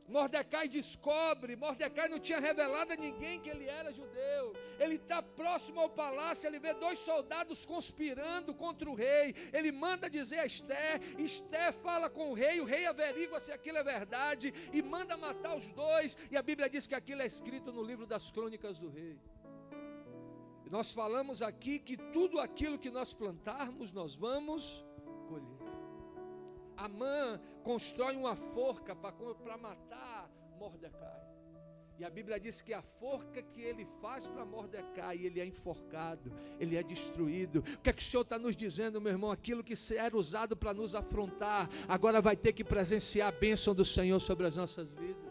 S1: Mordecai descobre, Mordecai não tinha revelado a ninguém que ele era judeu. Ele está próximo ao palácio, ele vê 2 soldados conspirando contra o rei. Ele manda dizer a Esther, Esther fala com o rei averigua se aquilo é verdade e manda matar os 2. E a Bíblia diz que aquilo é escrito no livro das crônicas do rei. Nós falamos aqui que tudo aquilo que nós plantarmos, nós vamos colher. Amã constrói uma forca para matar Mordecai. E a Bíblia diz que a forca que ele faz para Mordecai, ele é enforcado, ele é destruído. O que é que o Senhor está nos dizendo, meu irmão? Aquilo que era usado para nos afrontar, agora vai ter que presenciar a bênção do Senhor sobre as nossas vidas.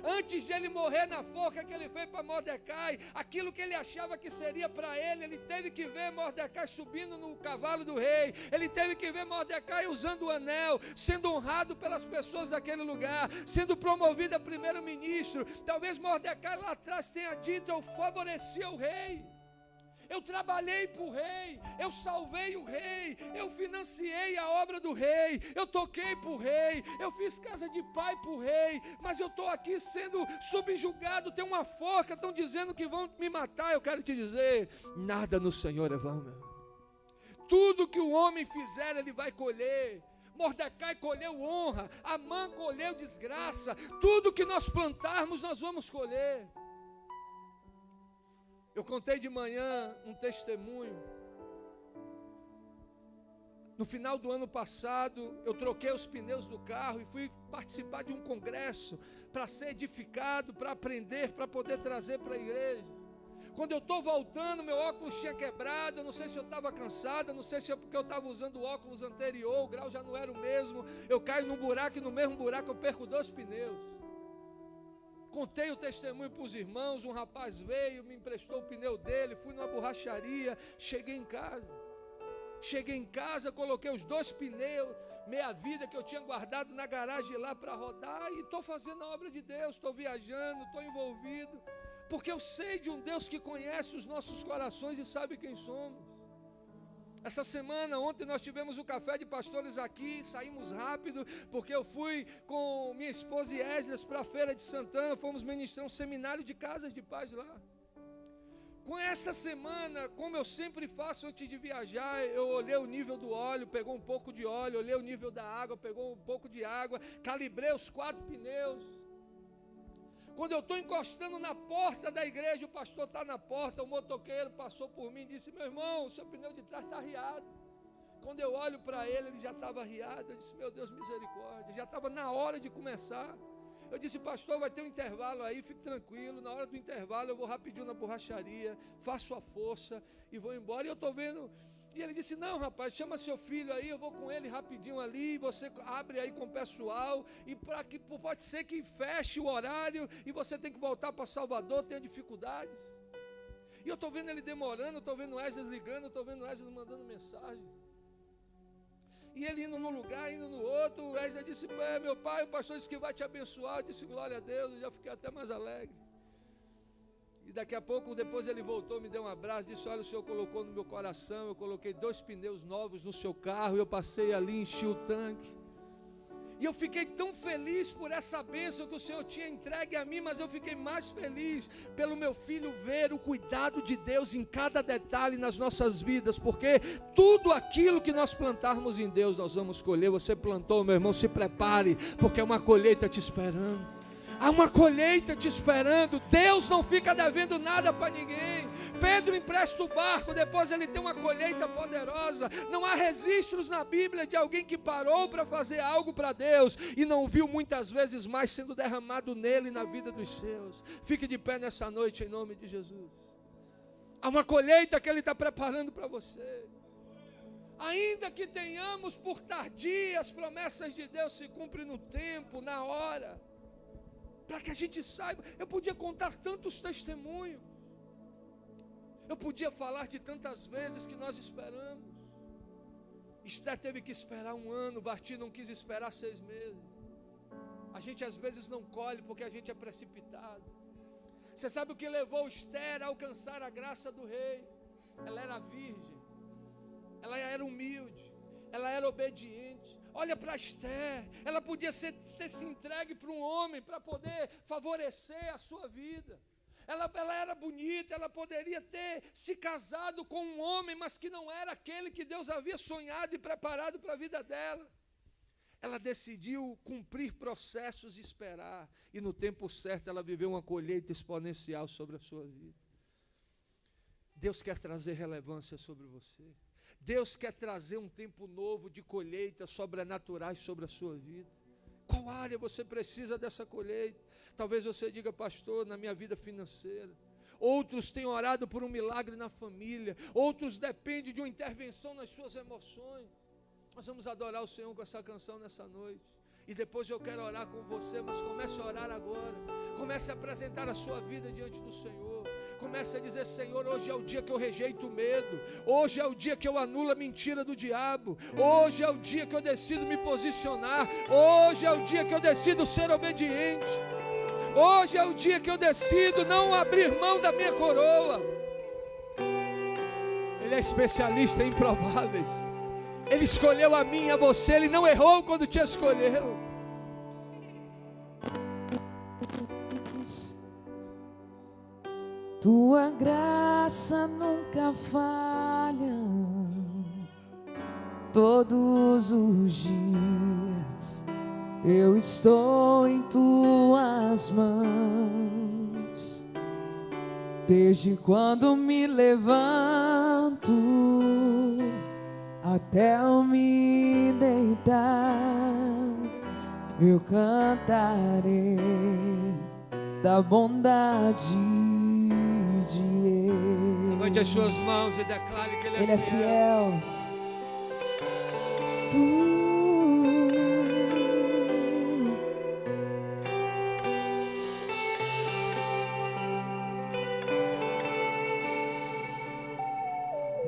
S1: Antes de ele morrer na forca que ele fez para Mordecai, aquilo que ele achava que seria para ele, ele teve que ver Mordecai subindo no cavalo do rei, ele teve que ver Mordecai usando o anel, sendo honrado pelas pessoas daquele lugar, sendo promovido a primeiro-ministro. Talvez Mordecai lá atrás tenha dito: eu favoreci o rei, eu trabalhei para o rei, eu salvei o rei, eu financiei a obra do rei, eu toquei para o rei, eu fiz casa de pai para o rei, mas eu estou aqui sendo subjugado, tem uma forca, estão dizendo que vão me matar. Eu quero te dizer, nada no Senhor é vão, meu. Tudo que o homem fizer, ele vai colher. Mordecai colheu honra, Amã colheu desgraça, tudo que nós plantarmos, nós vamos colher. Eu contei de manhã um testemunho. No final do ano passado, eu troquei os pneus do carro e fui participar de um congresso para ser edificado, para aprender, para poder trazer para a igreja. Quando eu estou voltando, meu óculos tinha quebrado. Eu não sei se eu estava cansado, eu não sei se é porque eu estava usando o óculos anterior, o grau já não era o mesmo. Eu caio num buraco e no mesmo buraco eu perco 2 pneus. Contei o testemunho para os irmãos. Um rapaz veio, me emprestou o pneu dele, fui numa borracharia, cheguei em casa, coloquei os 2 pneus, meia vida que eu tinha guardado na garagem lá para rodar, e estou fazendo a obra de Deus, estou viajando, estou envolvido, porque eu sei de um Deus que conhece os nossos corações e sabe quem somos. Essa semana, ontem nós tivemos o café de pastores aqui, saímos rápido, porque eu fui com minha esposa e Esdras para a Feira de Santana, fomos ministrar um seminário de casas de paz lá. Com essa semana, como eu sempre faço antes de viajar, eu olhei o nível do óleo, pegou um pouco de óleo, olhei o nível da água, pegou um pouco de água, calibrei os 4 pneus. Quando eu estou encostando na porta da igreja, o pastor está na porta, o motoqueiro passou por mim e disse: meu irmão, o seu pneu de trás está arriado. Quando eu olho para ele, ele já estava arriado. Eu disse: meu Deus, misericórdia, já estava na hora de começar. Eu disse: pastor, vai ter um intervalo aí, fique tranquilo, na hora do intervalo eu vou rapidinho na borracharia, faço a força e vou embora. E eu estou vendo... E ele disse: não, rapaz, chama seu filho aí, eu vou com ele rapidinho ali, você abre aí com o pessoal, e para que pode ser que feche o horário e você tem que voltar para Salvador, tenha dificuldades. E eu estou vendo ele demorando, estou vendo o Esdras ligando, estou vendo o Esdras mandando mensagem. E ele indo num lugar, indo no outro. O Esdras disse: meu pai, o pastor disse que vai te abençoar. Eu disse: glória a Deus. Eu já fiquei até mais alegre. E daqui a pouco, depois ele voltou, me deu um abraço, disse: olha, o Senhor colocou no meu coração, eu coloquei 2 pneus novos no seu carro, eu passei ali, enchi o tanque. E eu fiquei tão feliz por essa bênção que o Senhor tinha entregue a mim, mas eu fiquei mais feliz pelo meu filho ver o cuidado de Deus em cada detalhe nas nossas vidas, porque tudo aquilo que nós plantarmos em Deus, nós vamos colher. Você plantou, meu irmão, se prepare, porque é uma colheita te esperando. Há uma colheita te esperando. Deus não fica devendo nada para ninguém. Pedro empresta o barco, depois ele tem uma colheita poderosa. Não há registros na Bíblia de alguém que parou para fazer algo para Deus e não viu muitas vezes mais sendo derramado nele e na vida dos seus. Fique de pé nessa noite em nome de Jesus. Há uma colheita que ele está preparando para você. Ainda que tenhamos por tardia, as promessas de Deus se cumprem no tempo, na hora. Para que a gente saiba. Eu podia contar tantos testemunhos. Eu podia falar de tantas vezes que nós esperamos. Esther teve que esperar 1 ano, Varti não quis esperar 6 meses. A gente às vezes não colhe porque a gente é precipitado. Você sabe o que levou Esther a alcançar a graça do rei? Ela era virgem, ela era humilde, ela era obediente. Olha para Esther, ela podia ter se entregue para um homem para poder favorecer a sua vida. Ela era bonita, ela poderia ter se casado com um homem, mas que não era aquele que Deus havia sonhado e preparado para a vida dela. Ela decidiu cumprir processos e esperar, e no tempo certo ela viveu uma colheita exponencial sobre a sua vida. Deus quer trazer relevância sobre você. Deus quer trazer um tempo novo de colheitas sobrenaturais sobre a sua vida. Qual área você precisa dessa colheita? Talvez você diga: pastor, na minha vida financeira. Outros têm orado por um milagre na família. Outros dependem de uma intervenção nas suas emoções. Nós vamos adorar o Senhor com essa canção nessa noite. E depois eu quero orar com você, mas comece a orar agora. Comece a apresentar a sua vida diante do Senhor. Comece a dizer: Senhor, hoje é o dia que eu rejeito o medo. Hoje é o dia que eu anulo a mentira do diabo. Hoje é o dia que eu decido me posicionar. Hoje é o dia que eu decido ser obediente. Hoje é o dia que eu decido não abrir mão da minha coroa. Ele é especialista em improváveis. Ele escolheu a mim e a você. Ele não errou quando te escolheu.
S2: Tua graça nunca falha. Todos os dias eu estou em tuas mãos. Desde quando me levanto até eu me deitar, eu cantarei da bondade de Ele.
S1: Levante as suas mãos e declare que Ele
S2: é fiel.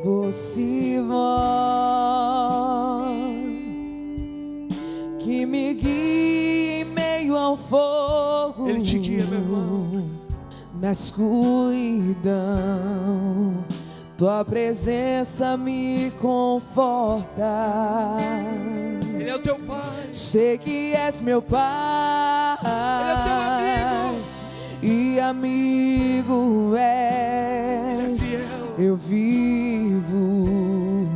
S2: Você voz que me guia em meio ao fogo.
S1: Ele te guia, meu irmão.
S2: Na escuridão, tua presença me conforta.
S1: Ele é o teu Pai.
S2: Sei que és meu Pai.
S1: Ele é o teu amigo.
S2: E amigo és.
S1: Ele é fiel.
S2: Eu vivo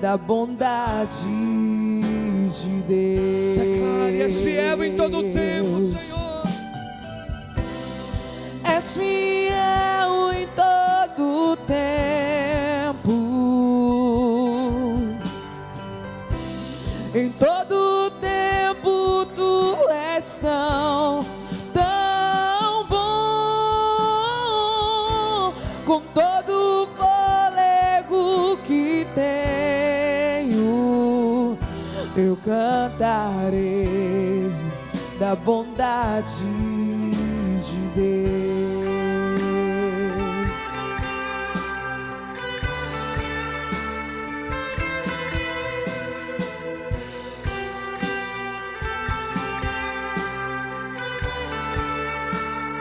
S2: da bondade de Deus.
S1: Declare: és fiel em todo o tempo, Senhor.
S2: És fiel em todo o tempo. Em todo o tempo tu és tão bom. Com todo o fôlego que tenho, eu cantarei da bondade de Deus.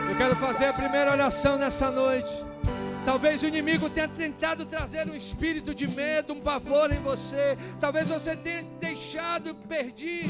S1: Eu quero fazer a primeira oração nessa noite. Talvez o inimigo tenha tentado trazer um espírito de medo, um pavor em você. Talvez você tenha deixado perder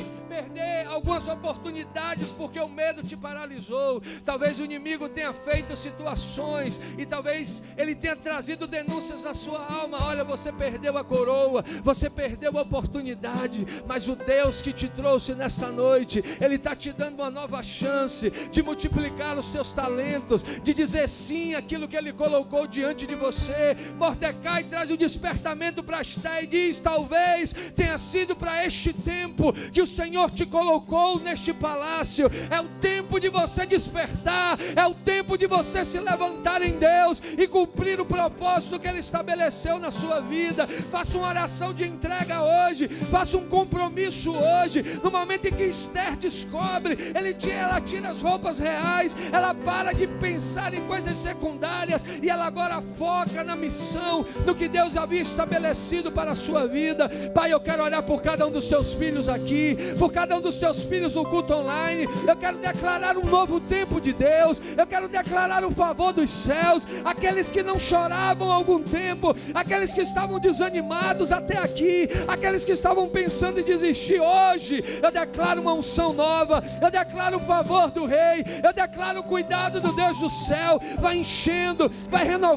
S1: algumas oportunidades porque o medo te paralisou. Talvez o inimigo tenha feito situações e talvez ele tenha trazido denúncias na sua alma. Olha, você perdeu a coroa, você perdeu a oportunidade, mas o Deus que te trouxe nesta noite, Ele está te dando uma nova chance de multiplicar os teus talentos, de dizer sim àquilo que Ele colocou diante de você. Mordecai traz o despertamento para Esté e diz: talvez tenha sido para este tempo que o Senhor te colocou neste palácio. É o tempo de você despertar, é o tempo de você se levantar em Deus e cumprir o propósito que Ele estabeleceu na sua vida. Faça uma oração de entrega hoje, faça um compromisso hoje. No momento em que Esther descobre, ela tira as roupas reais, ela para de pensar em coisas secundárias e ela agora foca na missão, no que Deus havia estabelecido para a sua vida. Pai, eu quero orar por cada um dos teus filhos aqui, por cada um dos teus filhos no culto online. Eu quero declarar um novo tempo de Deus, eu quero declarar o favor dos céus. Aqueles que não choravam há algum tempo, aqueles que estavam desanimados até aqui, aqueles que estavam pensando em desistir, hoje eu declaro uma unção nova, eu declaro o favor do Rei, eu declaro o cuidado do Deus do céu. Vai enchendo, vai renovando,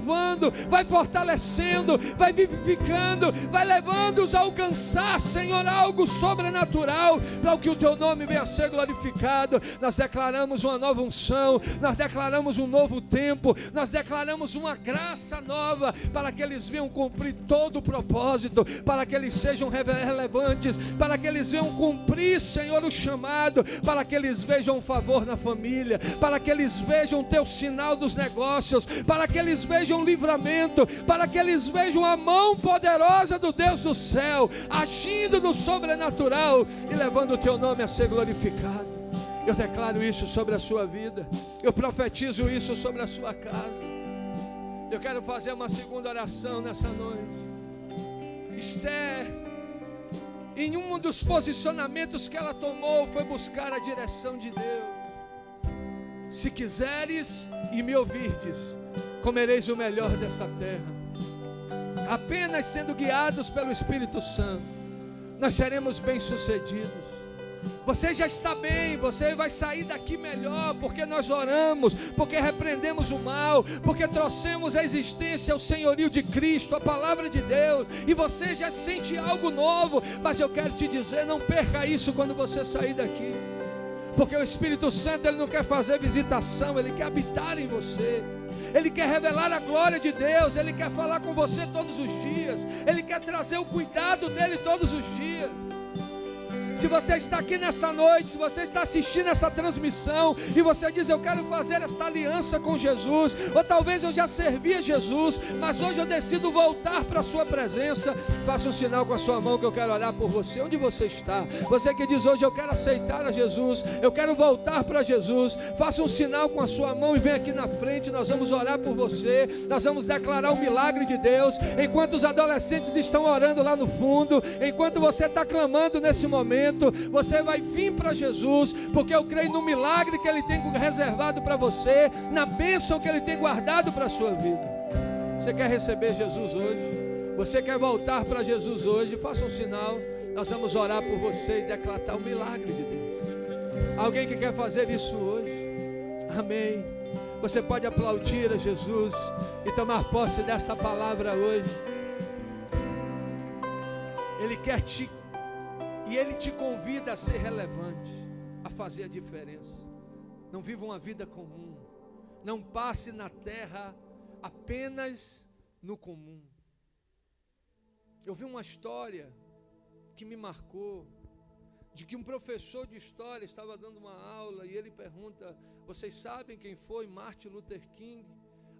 S1: vai fortalecendo, vai vivificando, vai levando-os a alcançar, Senhor, algo sobrenatural, para que o teu nome venha a ser glorificado. Nós declaramos uma nova unção, nós declaramos um novo tempo, nós declaramos uma graça nova, para que eles venham cumprir todo o propósito, para que eles sejam relevantes, para que eles venham cumprir, Senhor, o chamado, para que eles vejam o favor na família, para que eles vejam o teu sinal dos negócios, para que eles vejam vejam livramento, para que eles vejam a mão poderosa do Deus do céu, agindo no sobrenatural e levando o teu nome a ser glorificado. Eu declaro isso sobre a sua vida, eu profetizo isso sobre a sua casa. Eu quero fazer uma segunda oração nessa noite. Esther, em um dos posicionamentos que ela tomou, foi buscar a direção de Deus. Se quiseres e me ouvirdes, comereis o melhor dessa terra. Apenas sendo guiados pelo Espírito Santo, nós seremos bem-sucedidos. Você já está bem, você vai sair daqui melhor, porque nós oramos, porque repreendemos o mal, porque trouxemos à existência o senhorio de Cristo, a palavra de Deus, e você já sente algo novo. Mas eu quero te dizer, não perca isso quando você sair daqui, porque o Espírito Santo, ele não quer fazer visitação, ele quer habitar em você. Ele quer revelar a glória de Deus, ele quer falar com você todos os dias, ele quer trazer o cuidado dele todos os dias. Se você está aqui nesta noite, se você está assistindo essa transmissão e você diz, eu quero fazer esta aliança com Jesus, ou talvez eu já servi a Jesus, mas hoje eu decido voltar para a sua presença, faça um sinal com a sua mão que eu quero orar por você. Onde você está? Você que diz hoje, eu quero aceitar a Jesus, eu quero voltar para Jesus, faça um sinal com a sua mão e vem aqui na frente. Nós vamos orar por você, nós vamos declarar o milagre de Deus, enquanto os adolescentes estão orando lá no fundo, enquanto você está clamando nesse momento, você vai vir para Jesus, porque eu creio no milagre que Ele tem reservado para você, na bênção que Ele tem guardado para a sua vida. Você quer receber Jesus hoje? Você quer voltar para Jesus hoje? Faça um sinal, nós vamos orar por você e declarar o milagre de Deus. Alguém que quer fazer isso hoje? Amém. Você pode aplaudir a Jesus e tomar posse dessa palavra hoje. Ele quer e Ele te convida a ser relevante, a fazer a diferença. Não viva uma vida comum, não passe na terra apenas no comum. Eu vi uma história que me marcou, de que um professor de história estava dando uma aula e ele pergunta, vocês sabem quem foi Martin Luther King?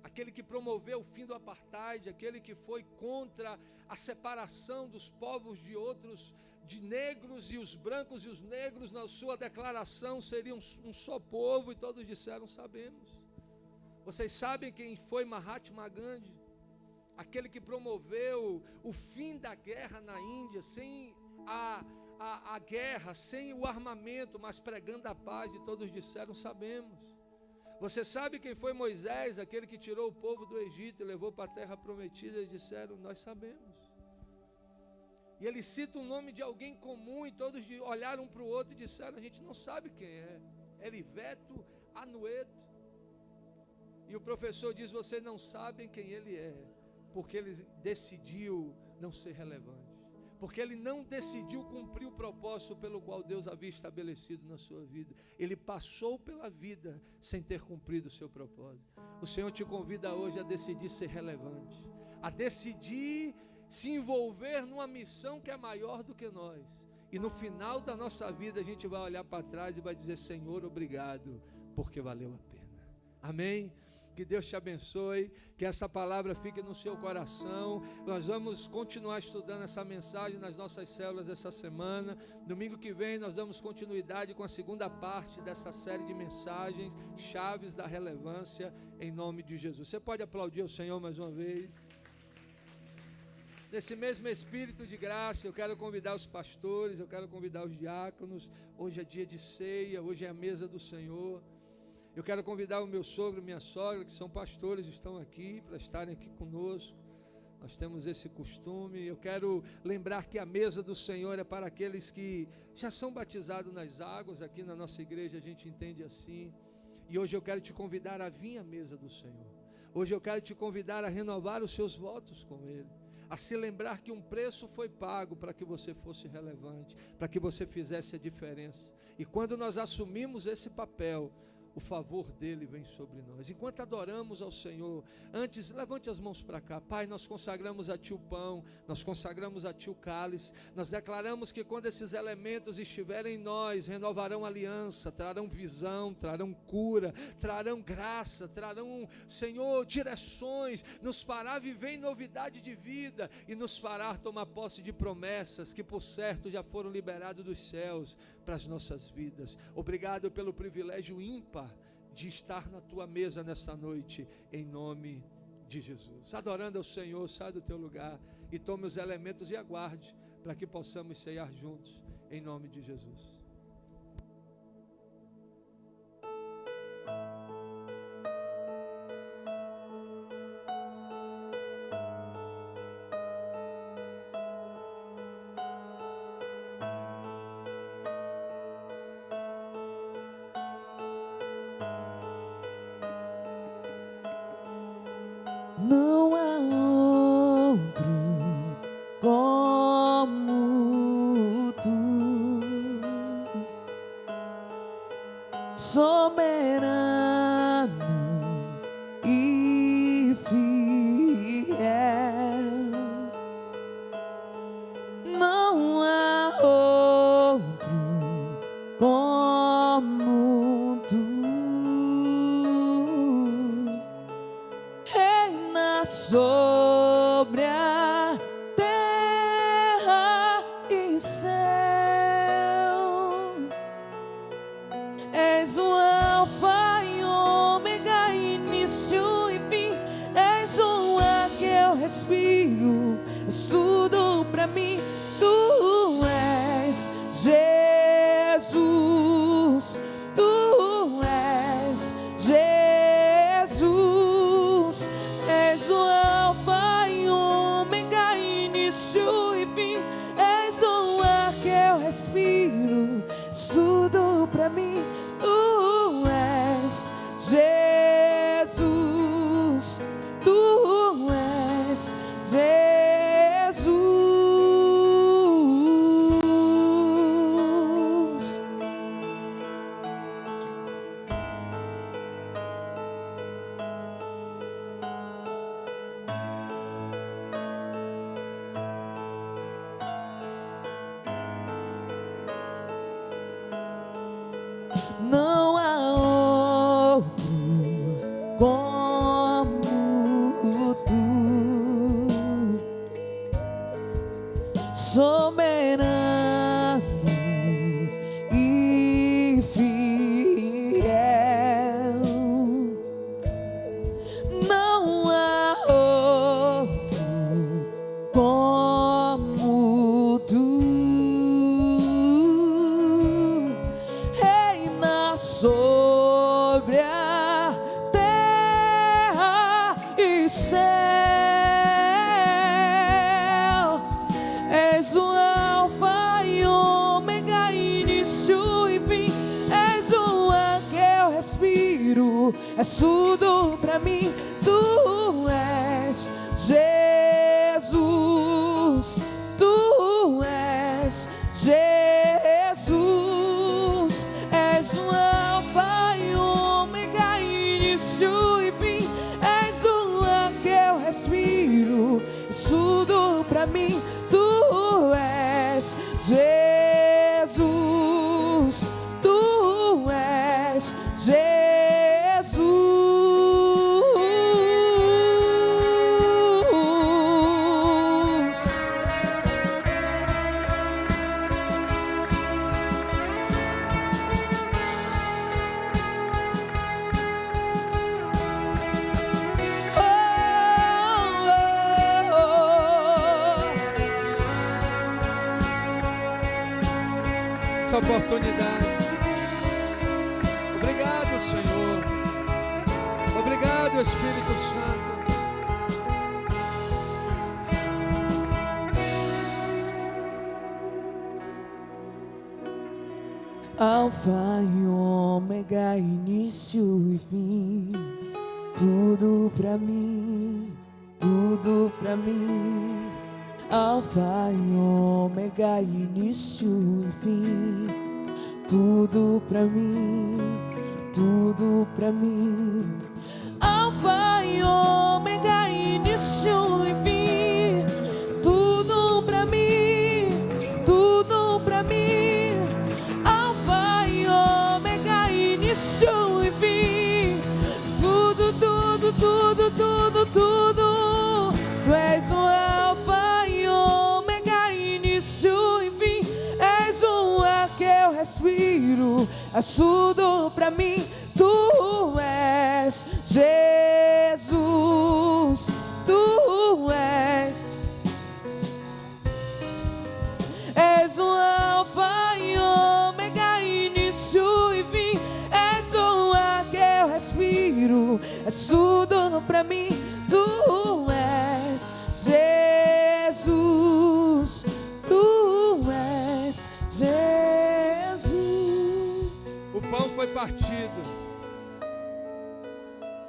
S1: Aquele que promoveu o fim do apartheid, aquele que foi contra a separação dos povos de outros, de negros, e os brancos e os negros na sua declaração seriam um só povo, e todos disseram, sabemos. Vocês sabem quem foi Mahatma Gandhi? Aquele que promoveu o fim da guerra na Índia, sem a guerra, sem o armamento, mas pregando a paz, e todos disseram, sabemos. Você sabe quem foi Moisés, aquele que tirou o povo do Egito e levou para a terra prometida? Eles disseram, nós sabemos. E ele cita o nome de alguém comum, e todos olharam um para o outro e disseram, a gente não sabe quem é. Heriberto Anueto. E o professor diz, vocês não sabem quem ele é, porque ele decidiu não ser relevante, porque ele não decidiu cumprir o propósito pelo qual Deus havia estabelecido na sua vida. Ele passou pela vida sem ter cumprido o seu propósito. O Senhor te convida hoje a decidir ser relevante, a decidir se envolver numa missão que é maior do que nós. E no final da nossa vida a gente vai olhar para trás e vai dizer, Senhor, obrigado, porque valeu a pena. Amém? Que Deus te abençoe, que essa palavra fique no seu coração. Nós vamos continuar estudando essa mensagem nas nossas células essa semana. Domingo que vem nós damos continuidade com a segunda parte dessa série de mensagens, chaves da relevância, em nome de Jesus. Você pode aplaudir o Senhor mais uma vez? Nesse mesmo espírito de graça, eu quero convidar os pastores, eu quero convidar os diáconos. Hoje é dia de ceia, hoje é a mesa do Senhor. Eu quero convidar o meu sogro e minha sogra, que são pastores, estão aqui para estarem aqui conosco. Nós temos esse costume. Eu quero lembrar que a mesa do Senhor é para aqueles que já são batizados nas águas. Aqui na nossa igreja a gente entende assim. E hoje eu quero te convidar a vir à mesa do Senhor. Hoje eu quero te convidar a renovar os seus votos com Ele, a se lembrar que um preço foi pago para que você fosse relevante, para que você fizesse a diferença. E quando nós assumimos esse papel, o favor dele vem sobre nós. Enquanto adoramos ao Senhor, antes, levante as mãos para cá. Pai, nós consagramos a Ti o pão, nós consagramos a Ti o cálice, nós declaramos que quando esses elementos estiverem em nós, renovarão aliança, trarão visão, trarão cura, trarão graça, trarão, Senhor, direções, nos fará viver em novidade de vida e nos fará tomar posse de promessas que por certo já foram liberadas dos céus para as nossas vidas. Obrigado pelo privilégio ímpar de estar na Tua mesa nessa noite, em nome de Jesus. Adorando ao Senhor, sai do teu lugar e tome os elementos e aguarde para que possamos ceiar juntos, em nome de Jesus.
S2: Não há outro como Tu, soberano e fiel. Não há outro como Tu. Sobre a terra e céu, és o alfa e ômega, início e fim, és o ar que eu respiro, és tudo pra mim, Tu és Jesus, Tu és Jesus. És o alfa e ômega, início e fim, és o ar que eu respiro, és tudo pra mim, Tu és Jesus, Tu és Jesus. Não há outro como Tu, soberano e fiel. Não há outro como Tu. Sobre a terra e céu, és o alfa e ômega, início e fim, és o ar que eu respiro, és tudo pra mim, Tu és Jesus, Tu és Jesus. És o alfa e ômega, início e fim, és o ar que eu respiro, és tudo pra mim, Tu és Jesus, Tu és Jesus.
S1: Essa oportunidade. Obrigado, Senhor. Obrigado, Espírito Santo.
S2: Alfa e ômega, início e fim, tudo pra mim, tudo pra mim. Alfa e ômega, início e fim, tudo pra mim, tudo pra mim. Alfa e ômega, início e fim, tudo pra mim, tudo pra mim. Alfa e ômega, início e fim, tudo, tudo, tudo, tudo, tudo. Tu és o alfa e ômega, início e fim, és o ar que eu respiro, és tudo pra mim. Tu és Jesus, tu és o alfa e ômega, início e fim, és o ar que eu respiro, és tudo pra mim. Tu és Jesus, tu és Jesus.
S1: O pão foi partido.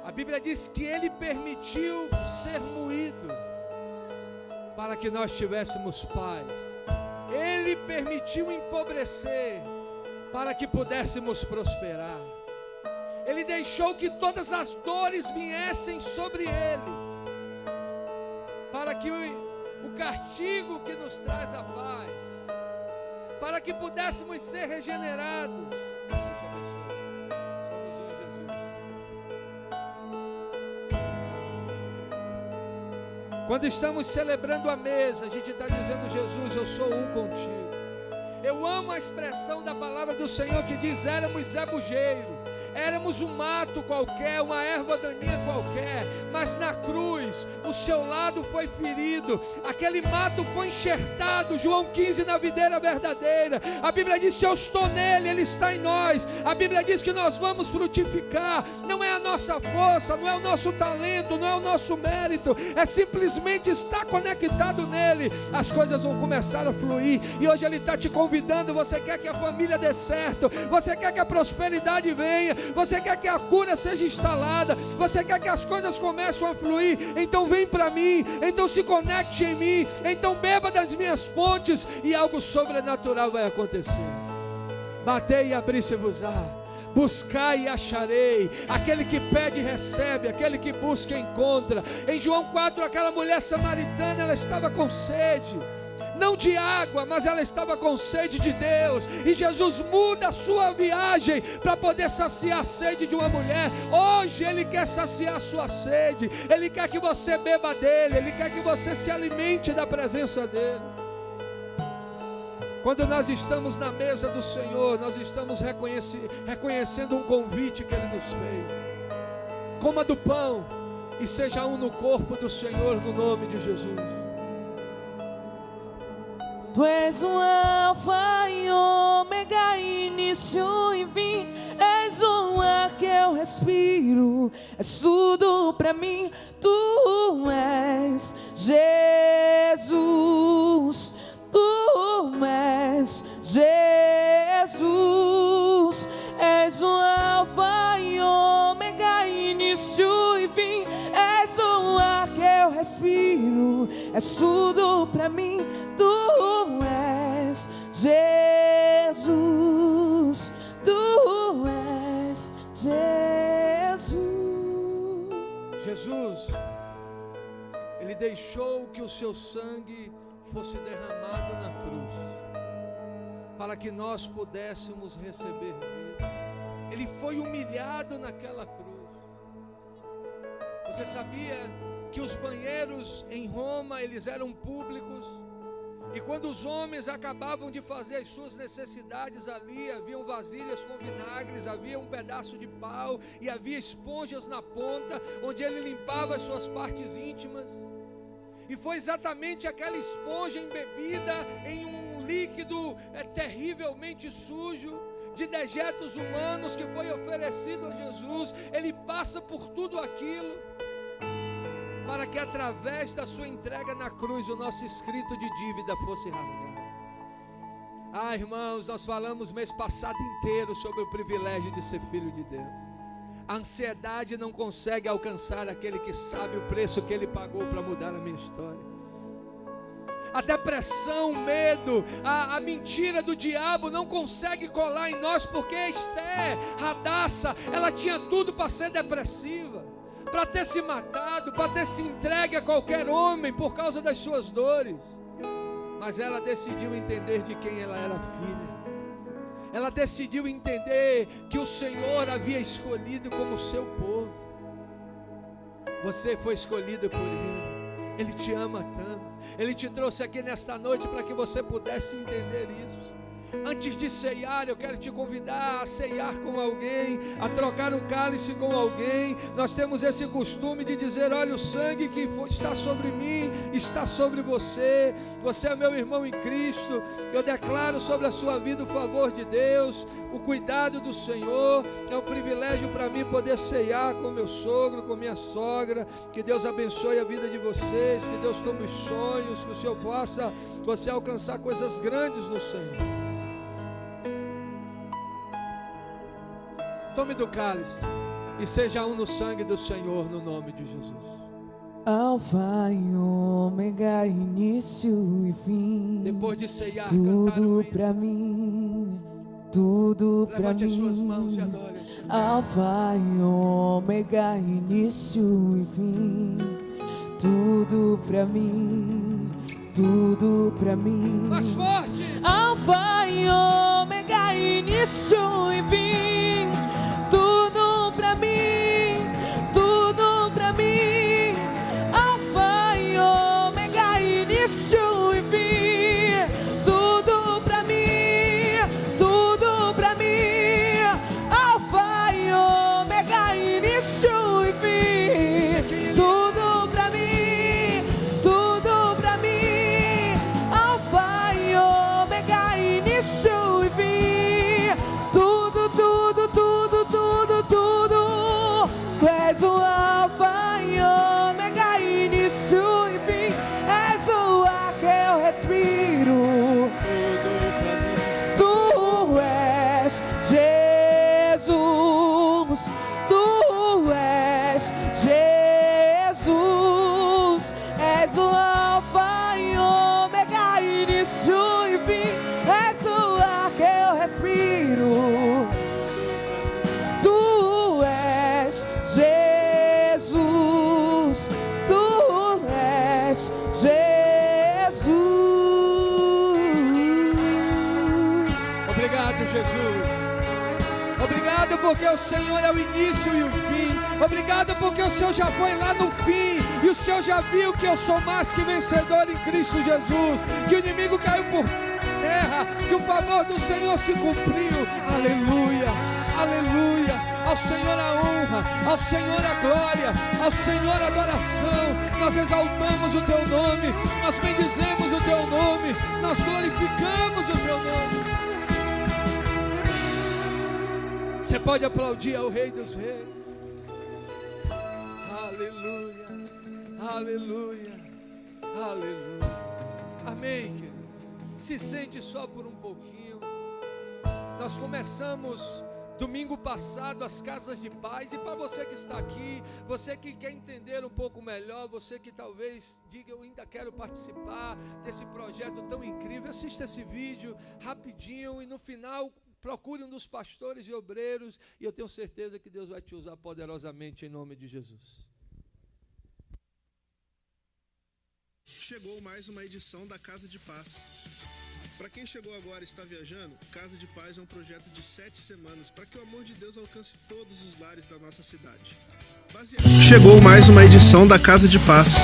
S1: A Bíblia diz que Ele permitiu ser moído para que nós tivéssemos paz. Ele permitiu empobrecer para que pudéssemos prosperar. Ele deixou que todas as dores viessem sobre Ele, para que o castigo que nos traz a paz, para que pudéssemos ser regenerados. Quando estamos celebrando a mesa, a gente está dizendo: Jesus, eu sou um contigo. Eu amo a expressão da palavra do Senhor que diz: éramos zebujeiro, éramos um mato qualquer, uma erva daninha qualquer, mas na cruz o seu lado foi ferido, aquele mato foi enxertado. João 15, na videira verdadeira. A Bíblia diz: se eu estou nele, ele está em nós. A Bíblia diz que nós vamos frutificar. Não é a nossa força, não é o nosso talento, não é o nosso mérito, é simplesmente estar conectado nele. As coisas vão começar a fluir. E hoje ele está te convidando. Você quer que a família dê certo, você quer que a prosperidade venha, você quer que a cura seja instalada, você quer que as coisas comecem a fluir. Então vem para mim, então se conecte em mim, então beba das minhas fontes e algo sobrenatural vai acontecer. Batei e abri-se-vos-á, buscai e acharei. Aquele que pede recebe, aquele que busca encontra. Em João 4, aquela mulher samaritana, ela estava com sede, não de água, mas ela estava com sede de Deus, e Jesus muda a sua viagem para poder saciar a sede de uma mulher. Hoje Ele quer saciar a sua sede, Ele quer que você beba dele, Ele quer que você se alimente da presença dele. Quando nós estamos na mesa do Senhor, nós estamos reconhecendo um convite que Ele nos fez. Coma do pão e seja um no corpo do Senhor, no nome de Jesus.
S2: Tu és o alfa e ômega, início e fim, és o ar que eu respiro, és tudo pra mim. Tu és Jesus, tu és Jesus, és o alfa e ômega, início e fim, és o ar que eu respiro, és tudo pra mim. Tu és Jesus, tu és Jesus.
S1: Jesus, Ele deixou que o seu sangue fosse derramado na cruz, para que nós pudéssemos receber vida. Ele foi humilhado naquela cruz. Você sabia que os banheiros em Roma, eles eram públicos? E quando os homens acabavam de fazer as suas necessidades ali, haviam vasilhas com vinagres, havia um pedaço de pau e havia esponjas na ponta, onde ele limpava as suas partes íntimas. E foi exatamente aquela esponja embebida em um líquido terrivelmente sujo, de dejetos humanos, que foi oferecido a Jesus. Ele passa por tudo aquilo, para que através da sua entrega na cruz, o nosso escrito de dívida fosse rasgado. Ah, irmãos, nós falamos mês passado inteiro sobre o privilégio de ser filho de Deus. A ansiedade não consegue alcançar aquele que sabe o preço que Ele pagou para mudar a minha história. A depressão, o medo, a mentira do diabo não consegue colar em nós, porque Esther, Hadassah, ela tinha tudo para ser depressiva, para ter se matado, para ter se entregue a qualquer homem por causa das suas dores. Mas ela decidiu entender de quem ela era filha. Ela decidiu entender que o Senhor havia escolhido como seu povo. Você foi escolhido por Ele. Ele te ama tanto. Ele te trouxe aqui nesta noite para que você pudesse entender isso. Antes de ceiar, eu quero te convidar a ceiar com alguém, a trocar o cálice com alguém. Nós temos esse costume de dizer: olha, o sangue que está sobre mim, está sobre você. Você é meu irmão em Cristo. Eu declaro sobre a sua vida o favor de Deus, o cuidado do Senhor. É um privilégio para mim poder ceiar com meu sogro, com minha sogra. Que Deus abençoe a vida de vocês, que Deus tome os sonhos, que o Senhor possa você alcançar coisas grandes no Senhor. Tome do cálice e seja um no sangue do Senhor, no nome de Jesus.
S2: Alfa e ômega, início e fim.
S1: Depois de ceiar,
S2: tudo pra mim, tudo pra mim.
S1: Levante as suas mãos e adore o Senhor.
S2: Alfa e ômega, início e fim. Tudo pra mim, tudo pra mim.
S1: Mais forte.
S2: Alfa e ômega, início e fim. Tudo pra mim, tudo pra mim. Alfa e ômega, início e fim. Tudo pra mim, tudo pra mim. Alfa e ômega, início e fim. Tudo pra mim, tudo pra mim. Alfa e ômega, início e fim. Tudo, tudo, tudo, tudo, tudo. Tu és o alfa e ômega, início e fim. És o ar que eu respiro. Tu és Jesus. Tu és Jesus. És o alfa e ômega, início e fim. És o ar que eu respiro. Tu és Jesus. Tu és Jesus.
S1: Obrigado, Jesus. Obrigado porque o Senhor é o início e o fim. Obrigado porque o Senhor já foi lá no fim. E o Senhor já viu que eu sou mais que vencedor em Cristo Jesus. Que o inimigo caiu por terra. Que o favor do Senhor se cumpriu. Aleluia, aleluia. Ao Senhor a honra, ao Senhor a glória, ao Senhor a adoração. Nós exaltamos o Teu nome, nós bendizemos o Teu nome, nós glorificamos o Teu nome. Você pode aplaudir ao Rei dos Reis. Aleluia, aleluia, aleluia. Amém, querido. Se sente só por um pouquinho. Nós começamos domingo passado as casas de paz. E para você que está aqui, você que quer entender um pouco melhor, você que talvez diga: eu ainda quero participar desse projeto tão incrível, assista esse vídeo rapidinho e no final procure um dos pastores e obreiros, e eu tenho certeza que Deus vai te usar poderosamente em nome de Jesus.
S3: Chegou mais uma edição da Casa de Paz. Para quem chegou agora e está viajando, Casa de Paz é um projeto de 7 semanas para que o amor de Deus alcance todos os lares da nossa cidade. Chegou mais uma edição da Casa de Paz.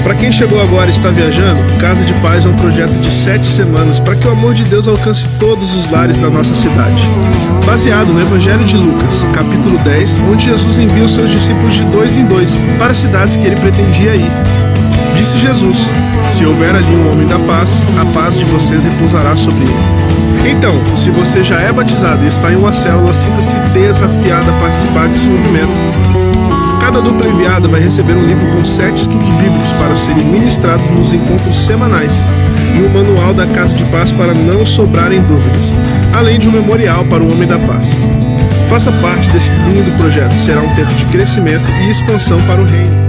S3: Para quem chegou agora e está viajando, Casa de Paz é um projeto de 7 semanas para que o amor de Deus alcance todos os lares da nossa cidade. Baseado no Evangelho de Lucas, capítulo 10, onde Jesus envia os seus discípulos de 2 em 2 para as cidades que ele pretendia ir. Disse Jesus: se houver ali um homem da paz, a paz de vocês repousará sobre ele. Então, se você já é batizado e está em uma célula, sinta-se desafiado a participar desse movimento. Cada dupla enviada vai receber um livro com 7 estudos bíblicos para serem ministrados nos encontros semanais e um manual da Casa de Paz para não sobrarem dúvidas, além de um memorial para o Homem da Paz. Faça parte desse lindo projeto, será um tempo de crescimento e expansão para o reino.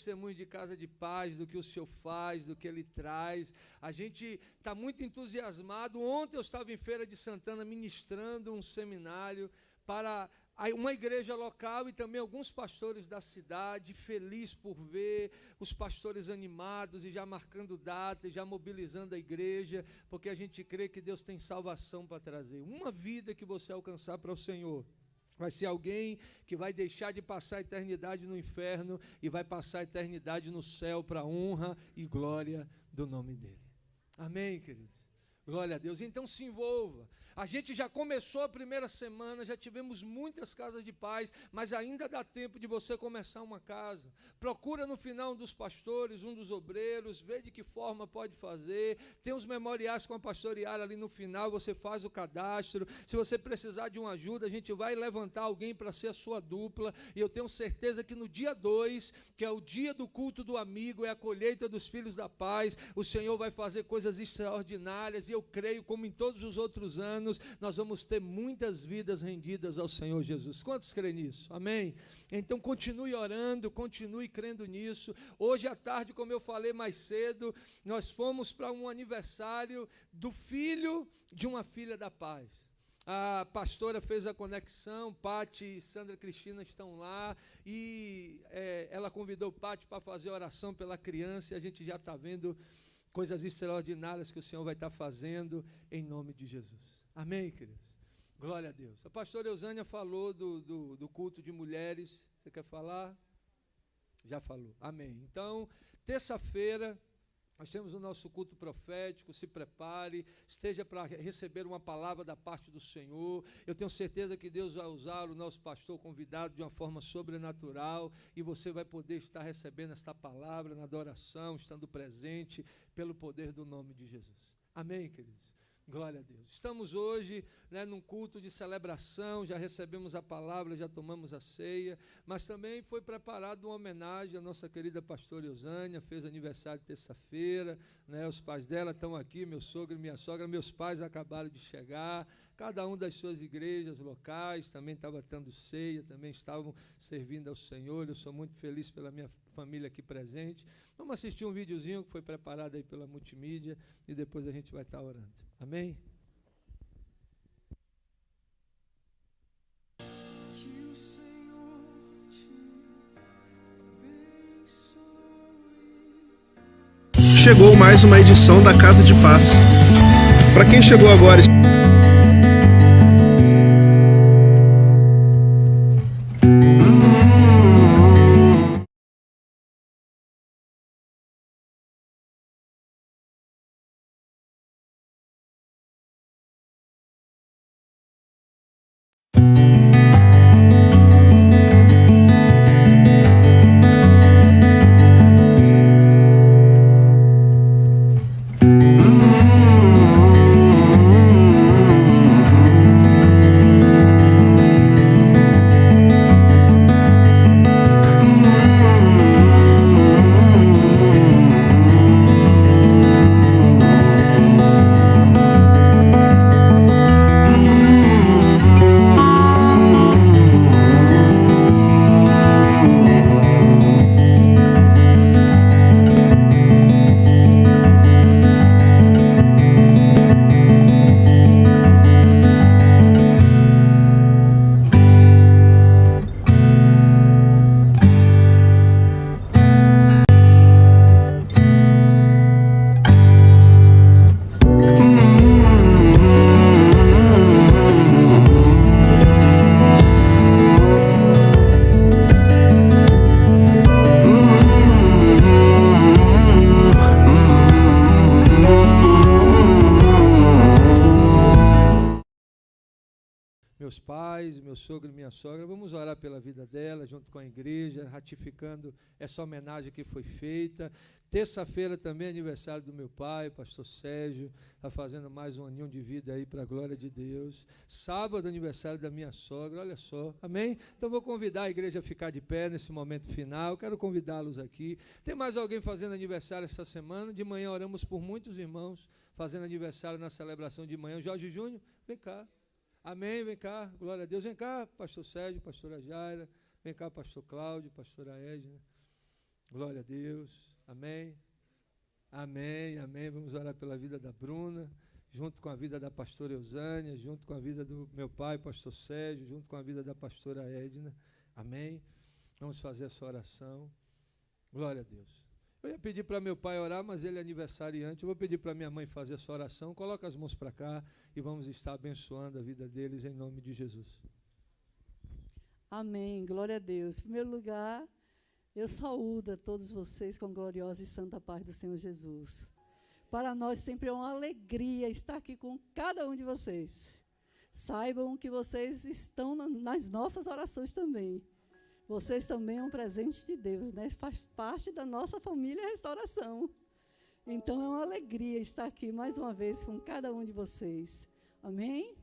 S1: testemunho de Casa de Paz, do que o Senhor faz, do que Ele traz. A gente está muito entusiasmado. Ontem eu estava em Feira de Santana ministrando um seminário para uma igreja local e também alguns pastores da cidade, feliz por ver os pastores animados e já marcando data, e já mobilizando a igreja, porque a gente crê que Deus tem salvação para trazer. Uma vida que você alcançar para o Senhor vai ser alguém que vai deixar de passar a eternidade no inferno e vai passar a eternidade no céu para a honra e glória do nome dEle. Amém, queridos? Glória a Deus. Então se envolva. A gente já começou a primeira semana, já tivemos muitas casas de paz, mas ainda dá tempo de você começar uma casa. Procura no final um dos pastores, um dos obreiros, vê de que forma pode fazer. Tem os memoriais com a pastorear ali no final, você faz o cadastro. Se você precisar de uma ajuda, a gente vai levantar alguém para ser a sua dupla. E eu tenho certeza que no dia 2, que é o dia do culto do amigo, é a colheita dos filhos da paz, o Senhor vai fazer coisas extraordinárias. E eu creio, como em todos os outros anos, nós vamos ter muitas vidas rendidas ao Senhor Jesus. Quantos creem nisso? Amém? Então continue orando, continue crendo nisso. Hoje à tarde, como eu falei mais cedo, nós fomos para um aniversário do filho de uma filha da paz. A pastora fez a conexão, Pati e Sandra Cristina estão lá, e ela convidou Pati para fazer oração pela criança, e a gente já está vendo coisas extraordinárias que o Senhor vai estar fazendo em nome de Jesus. Amém, queridos? Glória a Deus. A pastora Eusânia falou do culto de mulheres. Você quer falar? Já falou. Amém. Então, terça-feira, nós temos o nosso culto profético. Se prepare, esteja para receber uma palavra da parte do Senhor. Eu tenho certeza que Deus vai usar o nosso pastor convidado de uma forma sobrenatural, e você vai poder estar recebendo esta palavra na adoração, estando presente pelo poder do nome de Jesus. Amém, queridos? Glória a Deus. Estamos hoje, num culto de celebração, já recebemos a palavra, já tomamos a ceia, mas também foi preparada uma homenagem à nossa querida pastora Eusânia, fez aniversário terça-feira, os pais dela estão aqui, meu sogro e minha sogra, meus pais acabaram de chegar, cada um das suas igrejas locais também estava tendo ceia, também estavam servindo ao Senhor. Eu sou muito feliz pela minha família aqui presente. Vamos assistir um videozinho que foi preparado aí pela multimídia e depois a gente vai estar orando. Amém?
S4: Que o Senhor te abençoe.
S3: Chegou mais uma edição da Casa de Paz. Para quem chegou agora,
S1: meus pais, meu sogro e minha sogra, vamos orar pela vida dela, junto com a igreja, ratificando essa homenagem que foi feita. Terça-feira também é aniversário do meu pai, pastor Sérgio, está fazendo mais um aninho de vida aí para a glória de Deus. Sábado, aniversário da minha sogra, olha só, amém? Então vou convidar a igreja a ficar de pé nesse momento final, quero convidá-los aqui. Tem mais alguém fazendo aniversário essa semana? De manhã oramos por muitos irmãos fazendo aniversário na celebração de manhã. Jorge Júnior, vem cá. Amém, vem cá, glória a Deus. Vem cá, pastor Sérgio, pastora Jaira. Vem cá, pastor Cláudio, pastora Edna. Glória a Deus. Amém. Amém, amém. Vamos orar pela vida da Bruna, junto com a vida da pastora Eusânia, junto com a vida do meu pai, pastor Sérgio, junto com a vida da pastora Edna. Amém. Vamos fazer essa oração. Glória a Deus. Eu ia pedir para meu pai orar, mas ele é aniversariante. Eu vou pedir para minha mãe fazer essa oração. Coloca as mãos para cá e vamos estar abençoando a vida deles em nome de Jesus.
S5: Amém, glória a Deus. Em primeiro lugar, eu saúdo a todos vocês com gloriosa e santa paz do Senhor Jesus. Para nós sempre é uma alegria estar aqui com cada um de vocês. Saibam que vocês estão nas nossas orações também. Vocês também é um presente de Deus, né? Faz parte da nossa família Restauração. Então é uma alegria estar aqui mais uma vez com cada um de vocês. Amém?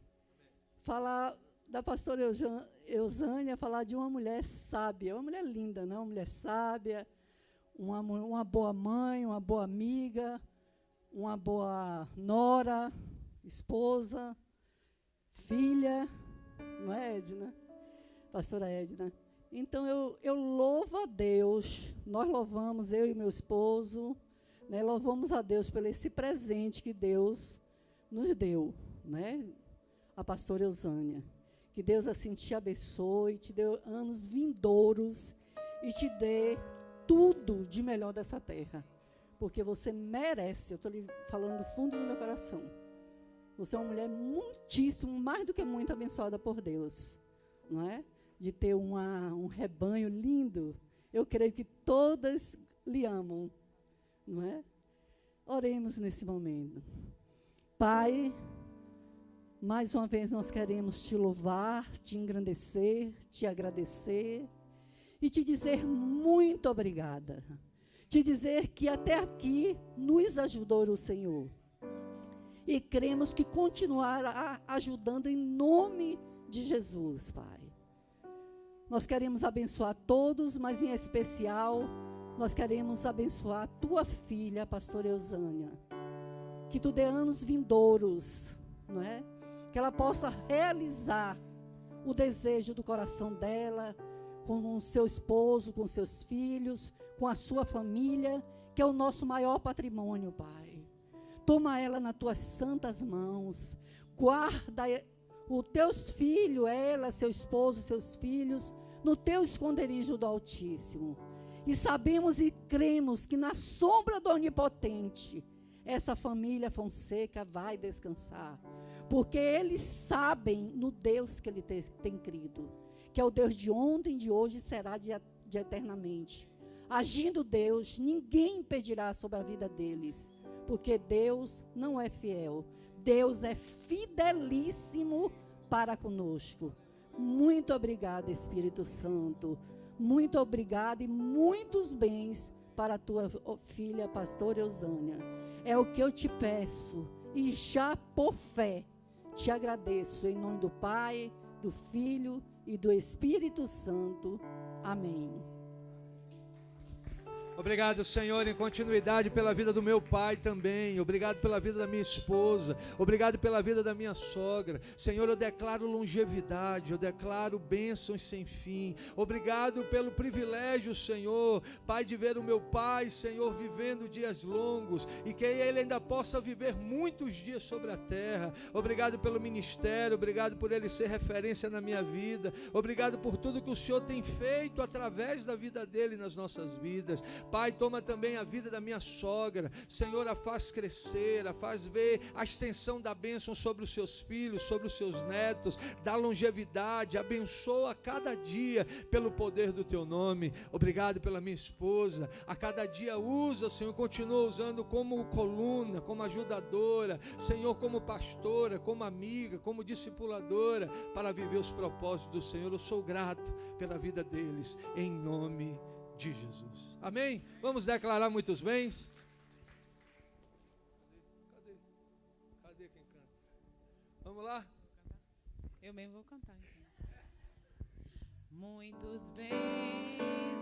S5: Falar da pastora Eusânia, falar de uma mulher sábia, uma mulher linda, não? Uma mulher sábia, uma boa mãe, uma boa amiga, uma boa nora, esposa, filha, não é, Edna? Pastora Edna. Então, eu louvo a Deus, nós louvamos, eu e meu esposo, né, louvamos a Deus pelo esse presente que Deus nos deu, né, a pastora Eusânia. Que Deus assim te abençoe, te dê anos vindouros e te dê tudo de melhor dessa terra. Porque você merece, eu estou lhe falando do fundo do meu coração. Você é uma mulher muitíssimo, mais do que muito abençoada por Deus. Não é? De ter um rebanho lindo. Eu creio que todas lhe amam. Não é? Oremos nesse momento. Pai, mais uma vez nós queremos te louvar, te engrandecer, te agradecer e te dizer muito obrigada. Te dizer que até aqui nos ajudou o Senhor. E cremos que continuará ajudando em nome de Jesus, Pai. Nós queremos abençoar todos, mas em especial nós queremos abençoar a tua filha, a pastora Eusânia. Que tu dê anos vindouros, não é? Que ela possa realizar o desejo do coração dela, com o seu esposo, com seus filhos, com a sua família, que é o nosso maior patrimônio, Pai. Toma ela nas tuas santas mãos, guarda os teus filhos, ela, seu esposo, seus filhos, no teu esconderijo do Altíssimo. E sabemos e cremos que na sombra do Onipotente, essa família Fonseca vai descansar. Porque eles sabem no Deus que ele tem crido, que é o Deus de ontem, de hoje e será de eternamente. Agindo Deus, ninguém impedirá sobre a vida deles, porque Deus não é fiel. Deus é fidelíssimo para conosco. Muito obrigada, Espírito Santo. Muito obrigada e muitos bens para a tua filha, pastora Eusânia. É o que eu te peço e já por fé te agradeço em nome do Pai, do Filho e do Espírito Santo. Amém.
S1: Obrigado, Senhor, em continuidade pela vida do meu pai também. Obrigado pela vida da minha esposa. Obrigado pela vida da minha sogra. Senhor, eu declaro longevidade, eu declaro bênçãos sem fim. Obrigado pelo privilégio, Senhor, Pai, de ver o meu pai, Senhor, vivendo dias longos e que ele ainda possa viver muitos dias sobre a terra. Obrigado pelo ministério, obrigado por ele ser referência na minha vida. Obrigado por tudo que o Senhor tem feito através da vida dele nas nossas vidas. Pai, toma também a vida da minha sogra, Senhor, a faz crescer, a faz ver a extensão da bênção sobre os seus filhos, sobre os seus netos, dá longevidade, abençoa a cada dia pelo poder do teu nome. Obrigado pela minha esposa, a cada dia usa, Senhor, continua usando como coluna, como ajudadora, Senhor, como pastora, como amiga, como discipuladora, para viver os propósitos do Senhor. Eu sou grato pela vida deles, em nome de Jesus. Amém? Vamos declarar muitos bens. Cadê quem canta? Vamos lá?
S2: Eu mesmo vou cantar então. Muitos bens